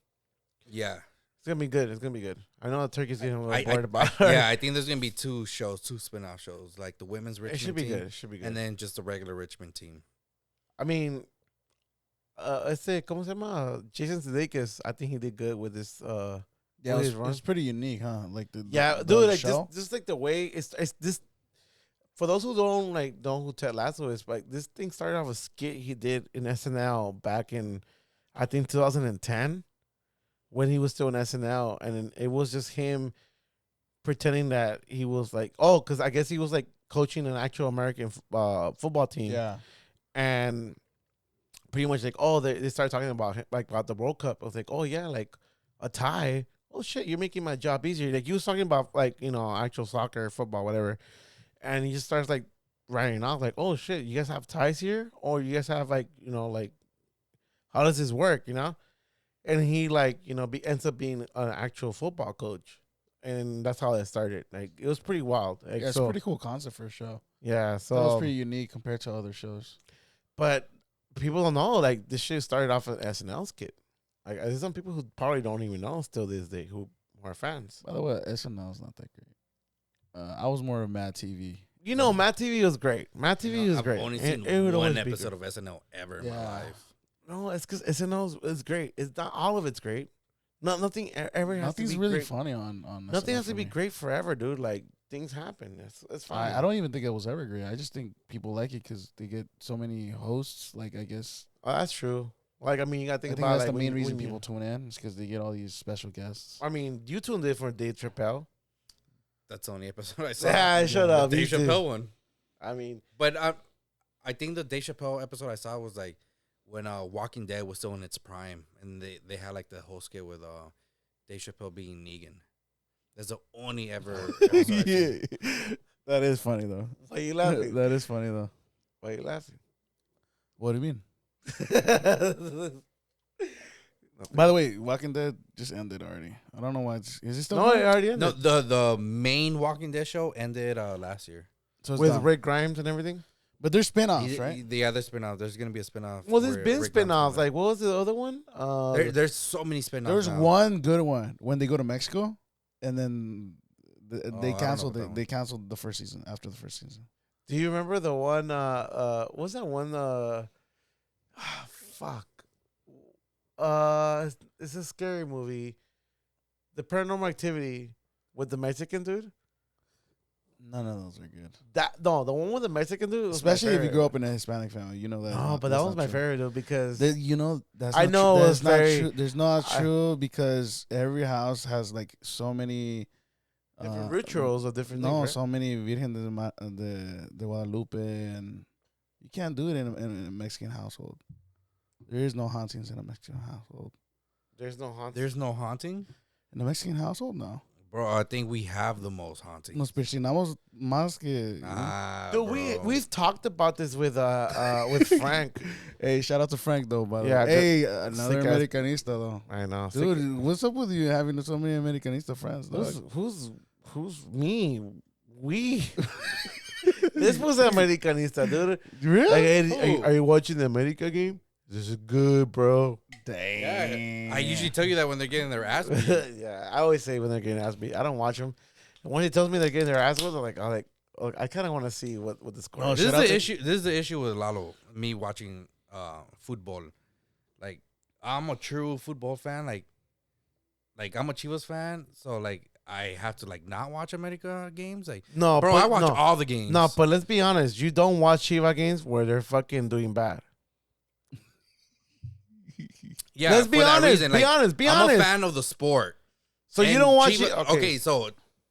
Yeah. It's going to be good. It's going to be good. I know the Turkey's getting a little bored about her. Yeah, I think there's going to be 2 spin-off shows, like the women's Richmond team. It should be good. And then just the regular Richmond team. I mean, ¿cómo se llama? Jason Sudeikis, I think he did good with this. Yeah, it was pretty unique, huh? Like the dude, show? Just like the way it's this. For those who don't know who Ted Lasso is, like this thing started off a skit he did in SNL back in, I think 2010, when he was still in SNL, and it was just him pretending that he was like, oh, because I guess he was like coaching an actual American football team. Yeah. And pretty much like, oh, they started talking about him, like about the World Cup. I was like, oh yeah, like a tie. Oh shit, you're making my job easier. Like, he was talking about like, actual soccer, football, whatever. And he just starts like writing off like, oh shit, you guys have ties here, or you guys have like, like, how does this work, And he like, ends up being an actual football coach, and that's how it started. Like, it was pretty wild. Like, Yeah, it's a pretty cool concept for a show. Yeah, so that was pretty unique compared to other shows. But people don't know, like, this shit started off as SNL skit. Like, there's some people who probably don't even know still this day who are fans. By the way, SNL's not that great. I was more of Mad TV. Mad TV was great. Mad TV was great. I've only seen one episode of SNL ever in my life. No, it's because SNL is great. It's not all of it's great. Nothing ever has Nothing's to be really great. funny on Nothing SNL has to be great forever, dude. Like, things happen. It's fine. I don't even think it was ever great. I just think people like it because they get so many hosts. Like, I guess. Oh, that's true. Like, I mean, you got to think about that's like, the main reason people tune in is because they get all these special guests. I mean, you tuned in for Dave Chappelle. That's the only episode I saw. Yeah, shut up. The Dave Chappelle one. I mean, but I think the Dave Chappelle episode I saw was like when Walking Dead was still in its prime, and they had like the whole skit with Dave Chappelle being Negan. That's the only ever. Yeah. That is funny though. Why are you laughing? That is funny though. Why are you laughing? What do you mean? By the way, Walking Dead just ended already. I don't know why. Is it still? No, it already ended. No, the main Walking Dead show ended last year. So with Rick Grimes and everything. But there's spinoffs, right? Yeah, there's spinoffs. There's gonna be a spinoff. Well, there's been spinoffs. Like, what was the other one? There's so many spinoffs. There's one good one when they go to Mexico, and then they canceled. They canceled the first season after the first season. Do you remember the one? What was that one? Fuck. It's a scary movie. The Paranormal Activity with the Mexican dude. None of those are good. The one with the Mexican dude, especially if you grew up in a Hispanic family, you know that. Oh, but that was my favorite though because that's I know it's not true. There's not true because every house has like so many different rituals of different. No, things, right? so many Virgen de Guadalupe, and you can't do it in a Mexican household. There is no hauntings in a Mexican household. There's no haunting. There's no haunting in a Mexican household. No. Bro, I think we have the most hauntings. Nos persinamos más que. Dude, we've talked about this with Frank. Hey, shout out to Frank though. By the way. Hey, another Americanista though. I know, dude. What's up with you having so many Americanista friends? Who's me? We. This was Americanista, dude. Really? Like, hey, are you watching the America game? This is good, bro. Dang. Yeah, I usually tell you that when they're getting their ass beat. Yeah, I always say when they're getting ass beat. I don't watch them. And when he tells me they're getting their ass beat, I'm like, I kind of want to see what the score is. This is the issue. This is the issue with Lalo. Me watching football. Like, I'm a true football fan. Like I'm a Chivas fan. So like I have to like not watch America games. Like, no, bro, I watch all the games. No, but let's be honest. You don't watch Chivas games where they're fucking doing bad. Yeah, let's be honest. Reason, like, be honest. I'm a fan of the sport. So you don't watch Chivas, it? Okay, so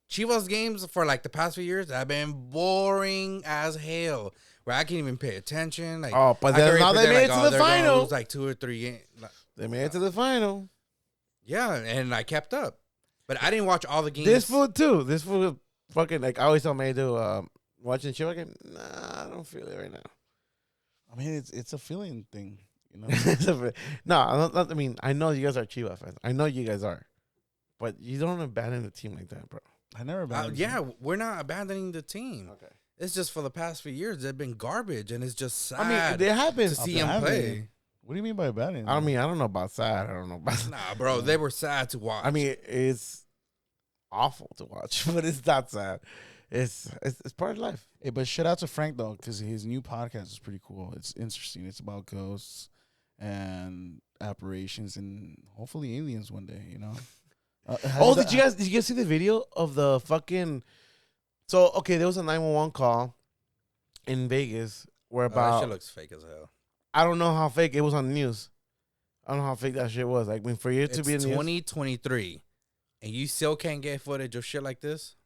Chivas games for like the past few years have been boring as hell. Where I can't even pay attention. Like, but then now they made it to the final. Lose like 2 or 3 games. They made it to the final. Yeah, and I kept up, but I didn't watch all the games. This fool too. This fool fucking like I always tell May do watching Chivas game. Nah, I don't feel it right now. I mean, it's a feeling thing. You know? No, I mean, I know you guys are Chivas fans. I know you guys are. But you don't abandon the team like that, bro. I never abandoned we're not abandoning the team. Okay. It's just for the past few years, they've been garbage, and it's just sad. I mean, it happens to see them play. What do you mean by abandoning? I mean, I don't know about sad. I don't know about. Nah, bro, they were sad to watch. I mean, it's awful to watch, but it's not sad. It's part of life. Hey, but shout out to Frank though, because his new podcast is pretty cool. It's interesting. It's about ghosts and apparitions and hopefully aliens one day. You know. Did you guys see the video of the fucking? So okay, there was a 911 call in Vegas where about. That shit looks fake as hell. I don't know how fake it was on the news. I don't know how fake that shit was. Like, when for you to be in the 2023, and you still can't get footage of shit like this.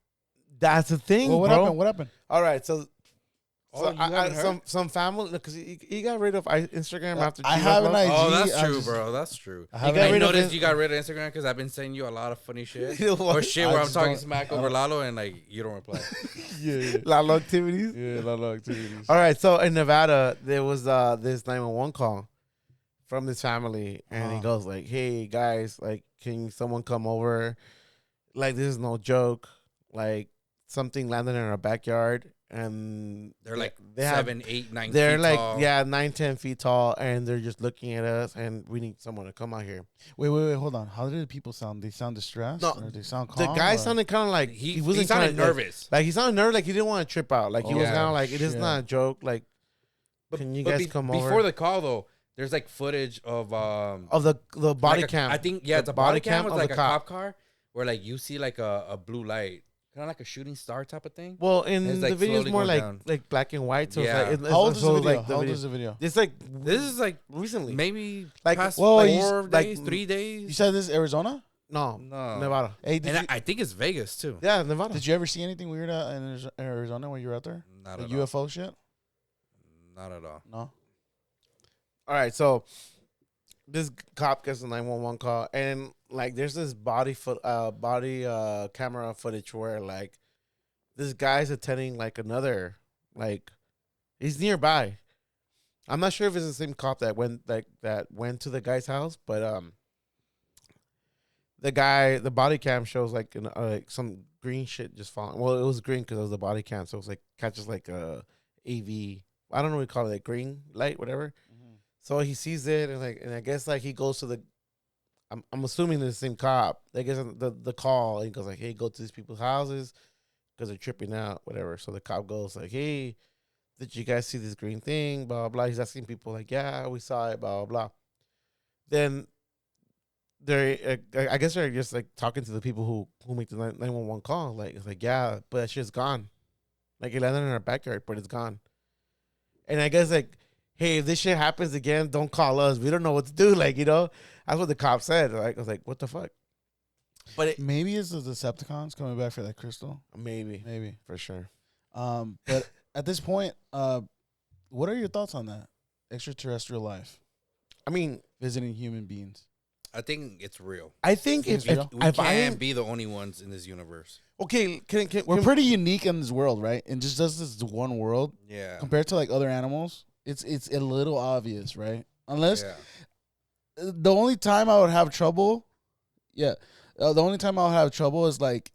That's the thing, Well, what bro. happened? What happened? All right, so Oh, some family because he got rid of Instagram after. I have an IG. Oh, that's true, bro. That's true. I noticed you got rid of Instagram because I've been sending you a lot of funny shit or shit where I'm talking smack over Lalo and like you don't reply. Yeah. Lalo activities. Yeah, Lalo activities. All right, so in Nevada there was this 911 call from this family, and he goes like, "Hey guys, like, can someone come over? Like, this is no joke. Like, something landed in our backyard." And They're like they 7, 8, 9 they're feet like tall. 9-10 feet tall, and they're just looking at us, and we need someone to come out here. Wait, hold on. How did the people sound? They sound distressed? No, or they sound calm? The guy sounded kind of like He wasn't sounded kinda, nervous. Like he sounded nervous, like he didn't want to trip out. Like he was kind of like, it is shit. not a joke. Like, can you guys come over? Before the call though, there's like footage of the body like cam. I think it's a body cam with of like the a cop car where like you see like a blue light, kind of like a shooting star type of thing. Well, in it's, the like, video, it's slowly more going like down. black and white. So Yeah. it's like, How old is the video? Like How old is the video? It's like This is like recently, maybe like past well, 4 days, like 3 You days. said this is Arizona? no, Nevada. Hey, And I think it's Vegas too. Yeah, Nevada. did you ever see anything weird in Arizona when you were out there? Not The at all. UFO shit? Not at all. No. All right, so this cop gets a 911 call, and like there's this body camera footage where like this guy's attending like another, like he's nearby. I'm not sure if it's the same cop that went to the guy's house, but the body cam shows like some green shit just falling. Well, it was green because it was the body cam, so it was like catches like a AV. I don't know what you call it, like green light, whatever. So he sees it, and I guess like he goes to the, I'm assuming the same cop. I guess the call, and he goes like, "Hey, go to these people's houses because they're tripping out, whatever." So the cop goes like, "Hey, did you guys see this green thing?" Blah blah blah. He's asking people like, "Yeah, we saw it." Blah blah blah. Then I guess they're just like talking to the people who make the 911 call. Like it's like, yeah, but that shit's gone. Like it landed in our backyard, but it's gone. And I guess like, hey, if this shit happens again, don't call us. We don't know what to do. Like, that's what the cop said. Like, I was like, what the fuck? But maybe it's the Decepticons coming back for that crystal. Maybe for sure. But at this point, what are your thoughts on that? Extraterrestrial life. I mean, visiting human beings. I think it's real. I think if we can't be the only ones in this universe. Okay, we're pretty unique in this world, right? And just this one world. Yeah. Compared to like other animals, it's a little obvious, right? Unless the only time I would have trouble, the only time I'll have trouble is like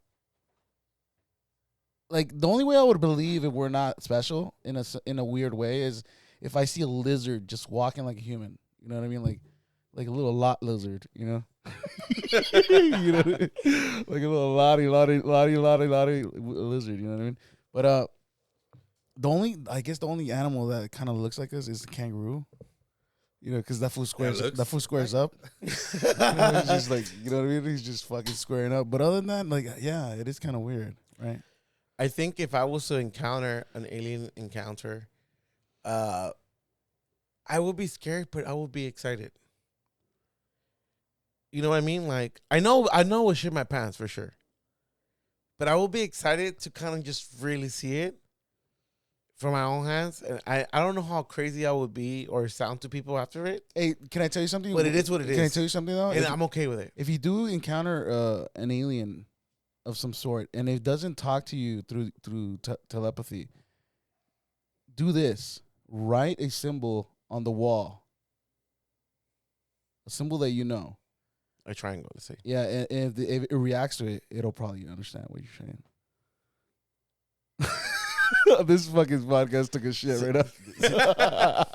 the only way I would believe if we're not special in a weird way is if I see a lizard just walking like a human. You know what I mean? Like a little lot lizard, you know? You know, like a little lottie lizard, you know what I mean? But the only animal that kind of looks like us is the kangaroo. You know, because that fool squares up. He's just like, you know what I mean? He's just fucking squaring up. But other than that, like, yeah, it is kind of weird, right? I think if I was to encounter an alien encounter, I would be scared, but I would be excited. You know what I mean? Like, I know what shit my pants for sure. But I will be excited to kind of just really see it from my own hands. And I don't know how crazy I would be or sound to people after it. Hey, can I tell you something? But it is what it is. Can I tell you something, though? And I'm okay with it. If you do encounter an alien of some sort and it doesn't talk to you through telepathy, do this. Write a symbol on the wall. A symbol that you know. A triangle, let's say. Yeah, and if it reacts to it, it'll probably understand what you're saying. This fucking podcast took a shit right now.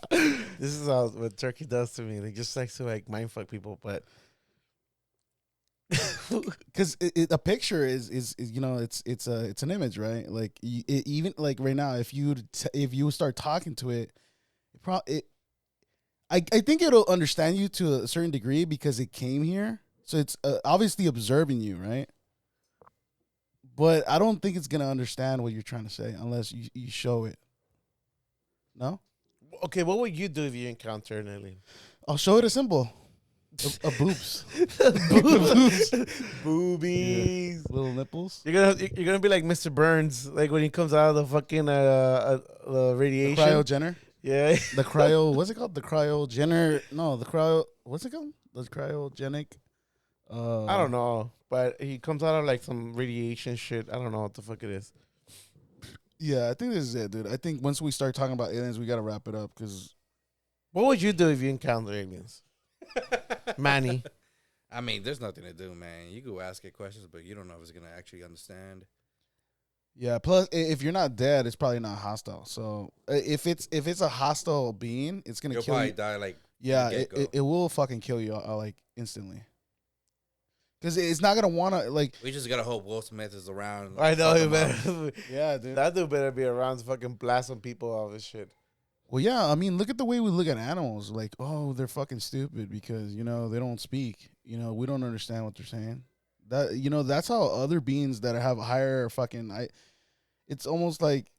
This is what Turkey does to me. They just likes to like mindfuck people, but because a picture is you know it's an image, right? Like even like right now, if you start talking to it, I think it'll understand you to a certain degree because it came here, so it's obviously observing you, right? But I don't think it's gonna understand what you're trying to say unless you show it. No. Okay, what would you do if you encounter an alien? I'll show it a symbol. Boobs. Boobies. Yeah. Little nipples. You're gonna be like Mr. Burns, like when he comes out of the fucking radiation. The cryogener. Yeah. The cryo. What's it called? The cryogener. No, the cryo. What's it called? The cryogenic. I don't know, but he comes out of like some radiation shit. I don't know what the fuck it is. Yeah, I think this is it, dude. I think once we start talking about aliens, we gotta wrap it up because. What would you do if you encounter aliens, Manny? I mean, there's nothing to do, man. You go ask it questions, but you don't know if it's gonna actually understand. Yeah. Plus, if you're not dead, it's probably not hostile. So if it's a hostile being, it's gonna You'll kill probably you. die like Yeah, it will fucking kill you like instantly. Because it's not gonna wanna like. We just gotta hope Will Smith is around. I know, man. Yeah, dude. That dude better be around to fucking blast some people off his shit. Well, yeah, I mean, look at the way we look at animals. Like, oh, they're fucking stupid because, they don't speak. We don't understand what they're saying. That's how other beings that have higher fucking, it's almost like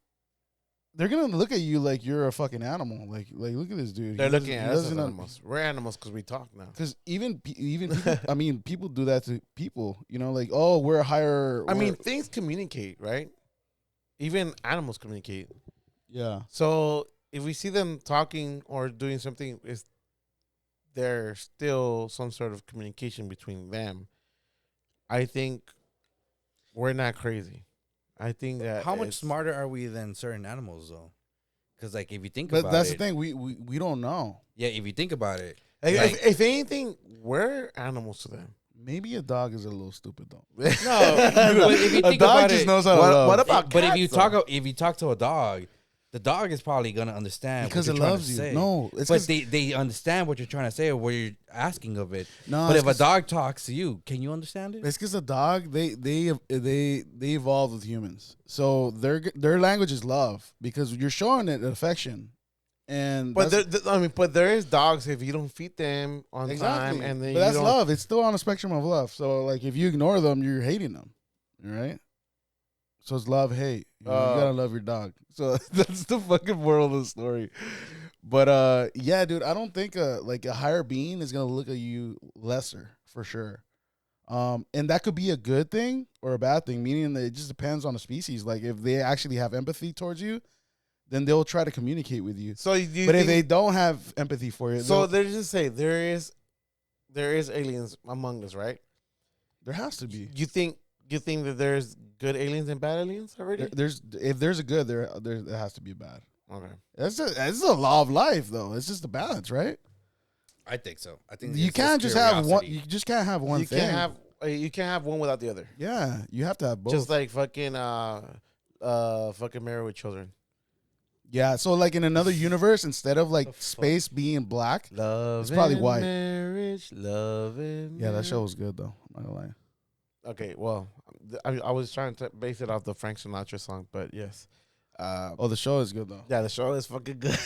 they're going to look at you like you're a fucking animal. Like look at this dude. They're looking at us as animals. We're animals because we talk now. Because even people, I mean, people do that to people, like, oh, we're higher. I mean, things communicate, right? Even animals communicate. Yeah. So if we see them talking or doing something, there's still some sort of communication between them. I think we're not crazy. I think that How much smarter are we than certain animals, though? Because, like, if you think but about that's it, the thing. We don't know. Yeah, if you think about it, if anything, we're animals to them. Maybe a dog is a little stupid though. No, but if you A think dog about just it, knows how to love. What about but cats, if you talk to a dog, the dog is probably gonna understand because what it you're loves trying to you. say. No, it's but they understand what you're trying to say or what you're asking of it. No, but if a dog talks to you, can you understand it? It's because a dog they evolved with humans, so their language is love because you're showing it affection, and but but there is dogs if you don't feed them on time, and then but that's love. It's still on a spectrum of love. So like if you ignore them, you're hating them, right? So it's love, hate. You gotta love your dog. So that's the fucking moral of the story. But yeah, dude, I don't think a higher being is gonna look at you lesser for sure. And that could be a good thing or a bad thing, meaning that it just depends on the species. Like if they actually have empathy towards you, then they'll try to communicate with you. So if they don't have empathy for you, so they just say there is aliens among us, right? There has to be. You think that there's good aliens and bad aliens already? If there's a good, there has to be a bad. Okay, that's a law of life, though. It's just a balance, right? I think so. I think you can't just have one. You just can't have one thing. You can't have one without the other. Yeah, you have to have both. Just like fucking Married with Children. Yeah, so like in another universe, instead of like space being black, it's probably white. Marriage, love and yeah, that show was good though. I'm not gonna lie. Okay, well, I was trying to base it off the Frank Sinatra song, but yes. The show is good though. Yeah, the show is fucking good.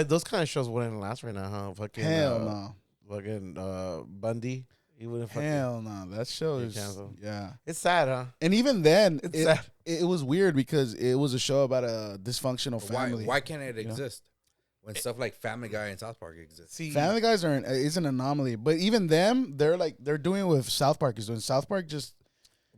Those kind of shows wouldn't last right now, huh? Fucking hell no. Fucking Bundy. He wouldn't. Hell no. That show is canceled. Yeah. It's sad, huh? And even then, It's sad. It was weird because it was a show about a dysfunctional family. Why can't it exist when stuff like Family Guy and South Park exist? See, Family Guys is an anomaly, but even them, they're doing what South Park is doing. South Park just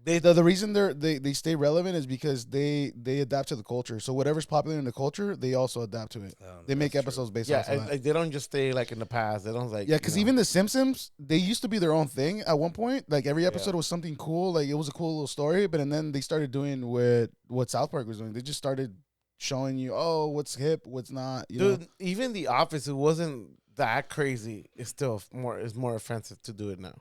the reason they stay relevant is because they adapt to the culture. So whatever's popular in the culture, they also adapt to it. They make episodes based on that. Like they don't just stay like in the past. They don't like because even the Simpsons, they used to be their own thing at one point. Like every episode was something cool. Like it was a cool little story. But then they started doing what South Park was doing. They just started showing you, oh, what's hip, what's not. Dude, even The Office, it wasn't that crazy. It's still more offensive to do it now.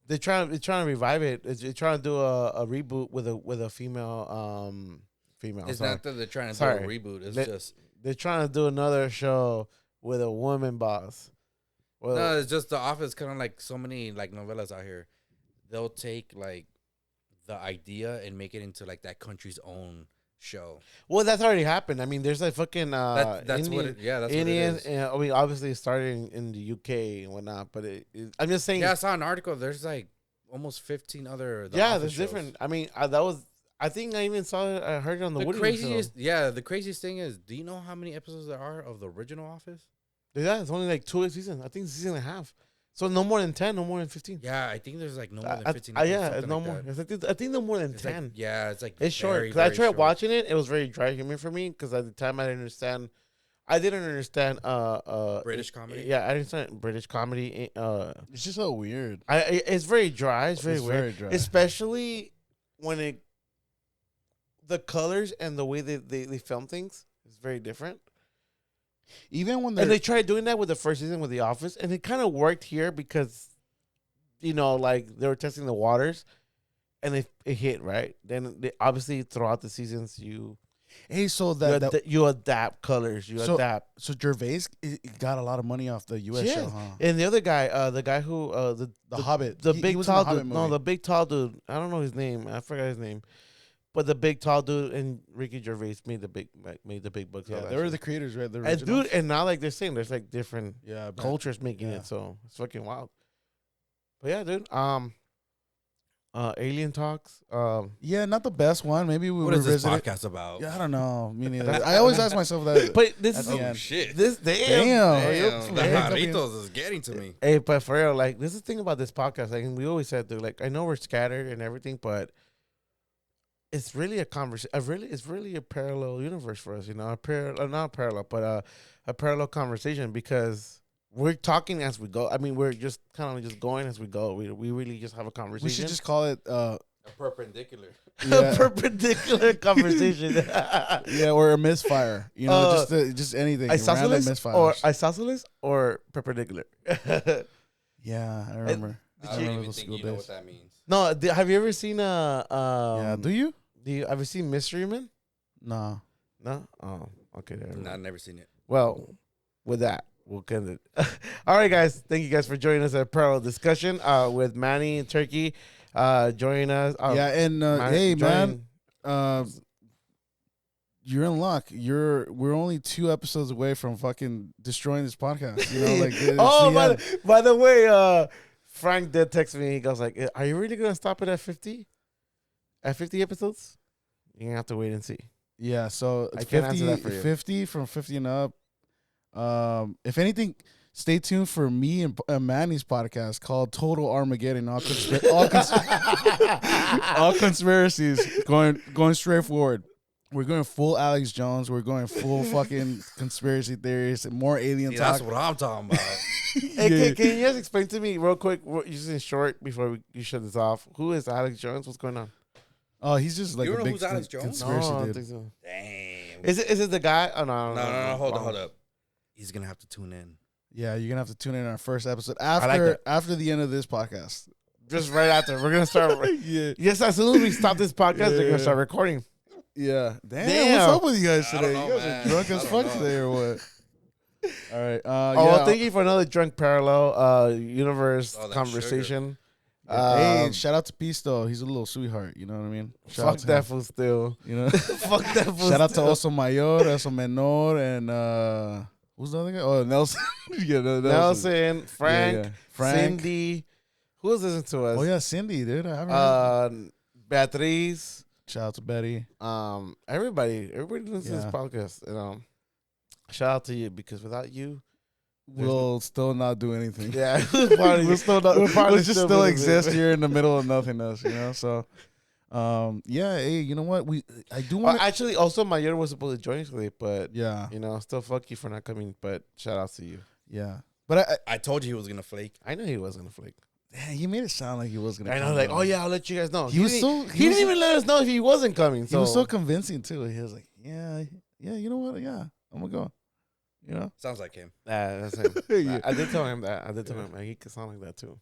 They're trying to revive it. They're trying to do a reboot with a female. It's not that they're trying to do a reboot. It's they're trying to do another show with a woman boss. Well, no, it's just The Office. Kind of like so many like novellas out here. They'll take like the idea and make it into like that country's own show. Well, that's already happened. I mean, there's like fucking that's Indian, what it, yeah, that's Indians. what it is. I mean, obviously it started in the UK and whatnot, but I'm just saying. Yeah, I saw an article. There's like almost 15 other. There's different. I mean, I think I even saw it. I heard it on the Woody craziest. show. Yeah, the craziest thing is, do you know how many episodes there are of the original Office? Yeah, it's only like 2 seasons. I think it's a season and a half. So no more than 10, no more than 15. Yeah, I think there's like no more than 15. Yeah, no more. I think no more than It's 10. Like, yeah, it's like it's short. Because I tried watching it. It was very dry humor for me because at the time I didn't understand. British comedy. Yeah, I didn't understand British comedy. It's just so weird. It's very dry. It's very weird. Very dry. Especially when the colors and the way they film things is very different. Even when they tried doing that with the first season with The Office, and it kind of worked here because, like they were testing the waters, and it hit right. Then obviously throughout the seasons you adapt colors, adapt. So Gervais got a lot of money off the U.S. show, huh? And the other guy, the guy who the Hobbit, the big tall dude, the big tall dude. I don't know his name. I forgot his name. But the big tall dude and Ricky Gervais made the big bucks. Yeah, they were the creators, right? The and now like they're saying there's like different cultures making it, so it's fucking wild. But yeah, dude. Alien Talks. Yeah, not the best one. Maybe we what is this revisit podcast about? Yeah, I don't know. Me neither. I always ask myself that. But this is shit. Damn. The Jarritos is getting to me. Hey, but for real, like this is the thing about this podcast. Like we always said, dude. Like I know we're scattered and everything, but it's really a conversation. It's really a parallel universe for us. Not parallel, but a parallel conversation because we're talking as we go. I mean, we're just kind of just going as we go. We really just have a conversation. We should just call it a perpendicular. A perpendicular conversation. Yeah, or a misfire. Just anything. Isosceles or perpendicular. Yeah, I remember. I don't even think you know what that means. No, have you ever seen yeah, do you? Have you seen Mystery Men? No. No? Oh, okay. No, I've never seen it. Well, with that, we'll end it. All right, guys. Thank you guys for joining us at Parallel Discussion with Manny and Turkey. Joining us. Hey, man. You're in luck. We're only 2 episodes away from fucking destroying this podcast. By the way, Frank did text me. He goes like, "Are you really gonna stop it at 50? At 50 episodes? You're gonna have to wait and see." Yeah, so I can't answer that for you. 50 from 50 and up. If anything, stay tuned for me and Manny's podcast called Total Armageddon. All conspiracies going straight forward. We're going full Alex Jones. We're going full fucking conspiracy theories and more alien talk. That's what I'm talking about. Hey, can you guys explain to me real quick, just in short, before you shut this off? Who is Alex Jones? What's going on? Oh, he's just like you a know big who's Alex Jones? conspiracy No, I don't dude. think so. Damn. Is it the guy? Oh no. Hold up. He's gonna have to tune in. Yeah, you're gonna have to tune in on our first episode after the end of this podcast. Just right after, we're gonna start. Yeah. Yes, as soon as we stop this podcast, they're gonna start recording. Yeah. Damn. What's up with you guys today? Know, you guys man. are drunk as fuck today or what? All right. Well, thank you for another drunk parallel universe that conversation. Hey, shout out to Pisto. He's a little sweetheart. You know what I mean? Fuck that fool still. You know? Fuck that fool. Shout out to Oso Mayor, Oso Menor, and who's the other guy? Oh, Nelson. Nelson, Frank, Yeah. Frank. Cindy. Who else listening to us? Oh yeah, Cindy, dude. I haven't Beatriz. Shout out to Betty. Everybody listens to this podcast. Shout out to you because without you, we'll still not do anything. Yeah, we'll just still exist here in the middle of nothingness. So, yeah. Hey, you know what? I do want. Actually, also Mayor was supposed to join today, but yeah, still fuck you for not coming. But shout out to you. Yeah, but I told you he was gonna flake. I know he was gonna flake. Yeah, you made it sound like he was gonna. I know, like, oh yeah, I'll let you guys know. He didn't even let us know if he wasn't coming. So. He was so convincing too. He was like, yeah. You know what? Yeah, I'm gonna go. Sounds like him. That's him. Yeah. I did tell him that. He could sound like that too.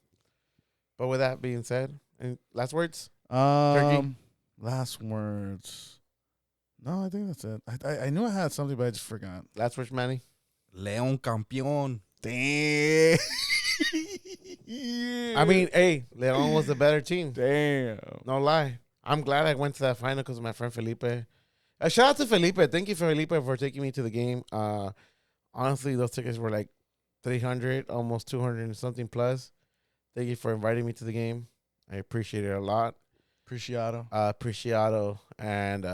But with that being said, any last words? Turkey? Last words. No, I think that's it. I knew I had something, but I just forgot. Last words, Manny. León campeón. Damn. I mean, hey, León was the better team. Damn. No lie. I'm glad I went to that final because of my friend Felipe. Shout out to Felipe. Thank you, Felipe, for taking me to the game. Honestly, those tickets were like 300, almost 200 and something plus. Thank you for inviting me to the game. I appreciate it a lot. Appreciado. And,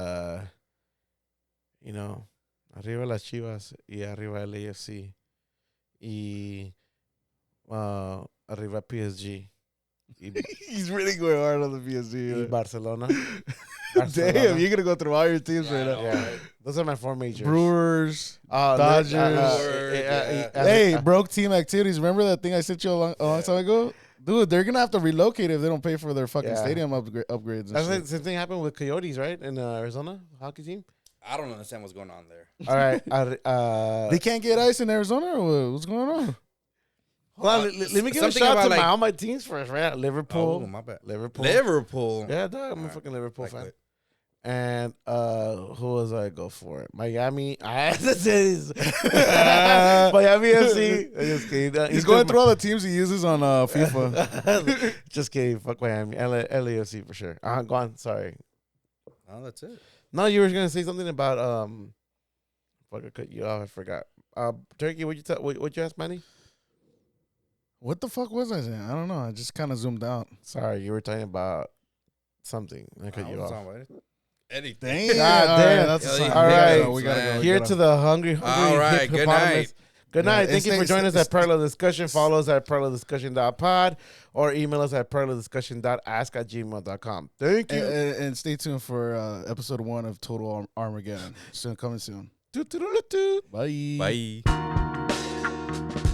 arriba las Chivas y arriba el AFC. y arriba PSG. He's really going hard on the PSG. Y Barcelona. Damn, you're gonna go through all your teams right now. Yeah. Those are my 4 majors. Brewers, Dodgers. Hey, broke team activities. Remember that thing I sent you a long time ago? Dude, they're gonna have to relocate if they don't pay for their fucking stadium upgrades. That's like the same thing happened with Coyotes, right? In Arizona hockey team. I don't understand what's going on there. All right. They can't get ice in Arizona, or what? What's going on? Hold on, let me give a shout out to all my teams first, right? Liverpool. Oh, my bad. Liverpool. Yeah, dog, I'm a fucking Liverpool fan. It. And who was I go for it? Miami. Miami FC. Just kidding. He's going through all the teams he uses on FIFA. Just kidding. Fuck Miami. LAFC for sure. Go on. Sorry. Oh, that's it. No, you were gonna say something about fuck, I cut you off. I forgot. Turkey, what'd you ask, Manny? What the fuck was I saying? I don't know. I just kind of zoomed out. Sorry, you were talking about something. I cut you off. Anything. Damn. That's a sign. All right. We gotta go. Here to the hungry. All right. Good night. Good night. Thank you for joining us at Parallel Discussion. Follow us at aparalleldiscussion.pod or email us at aparalleldiscussion.ask@gmail.com. Thank you. And stay tuned for episode 1 of Total Armageddon. Coming soon. Bye. Bye.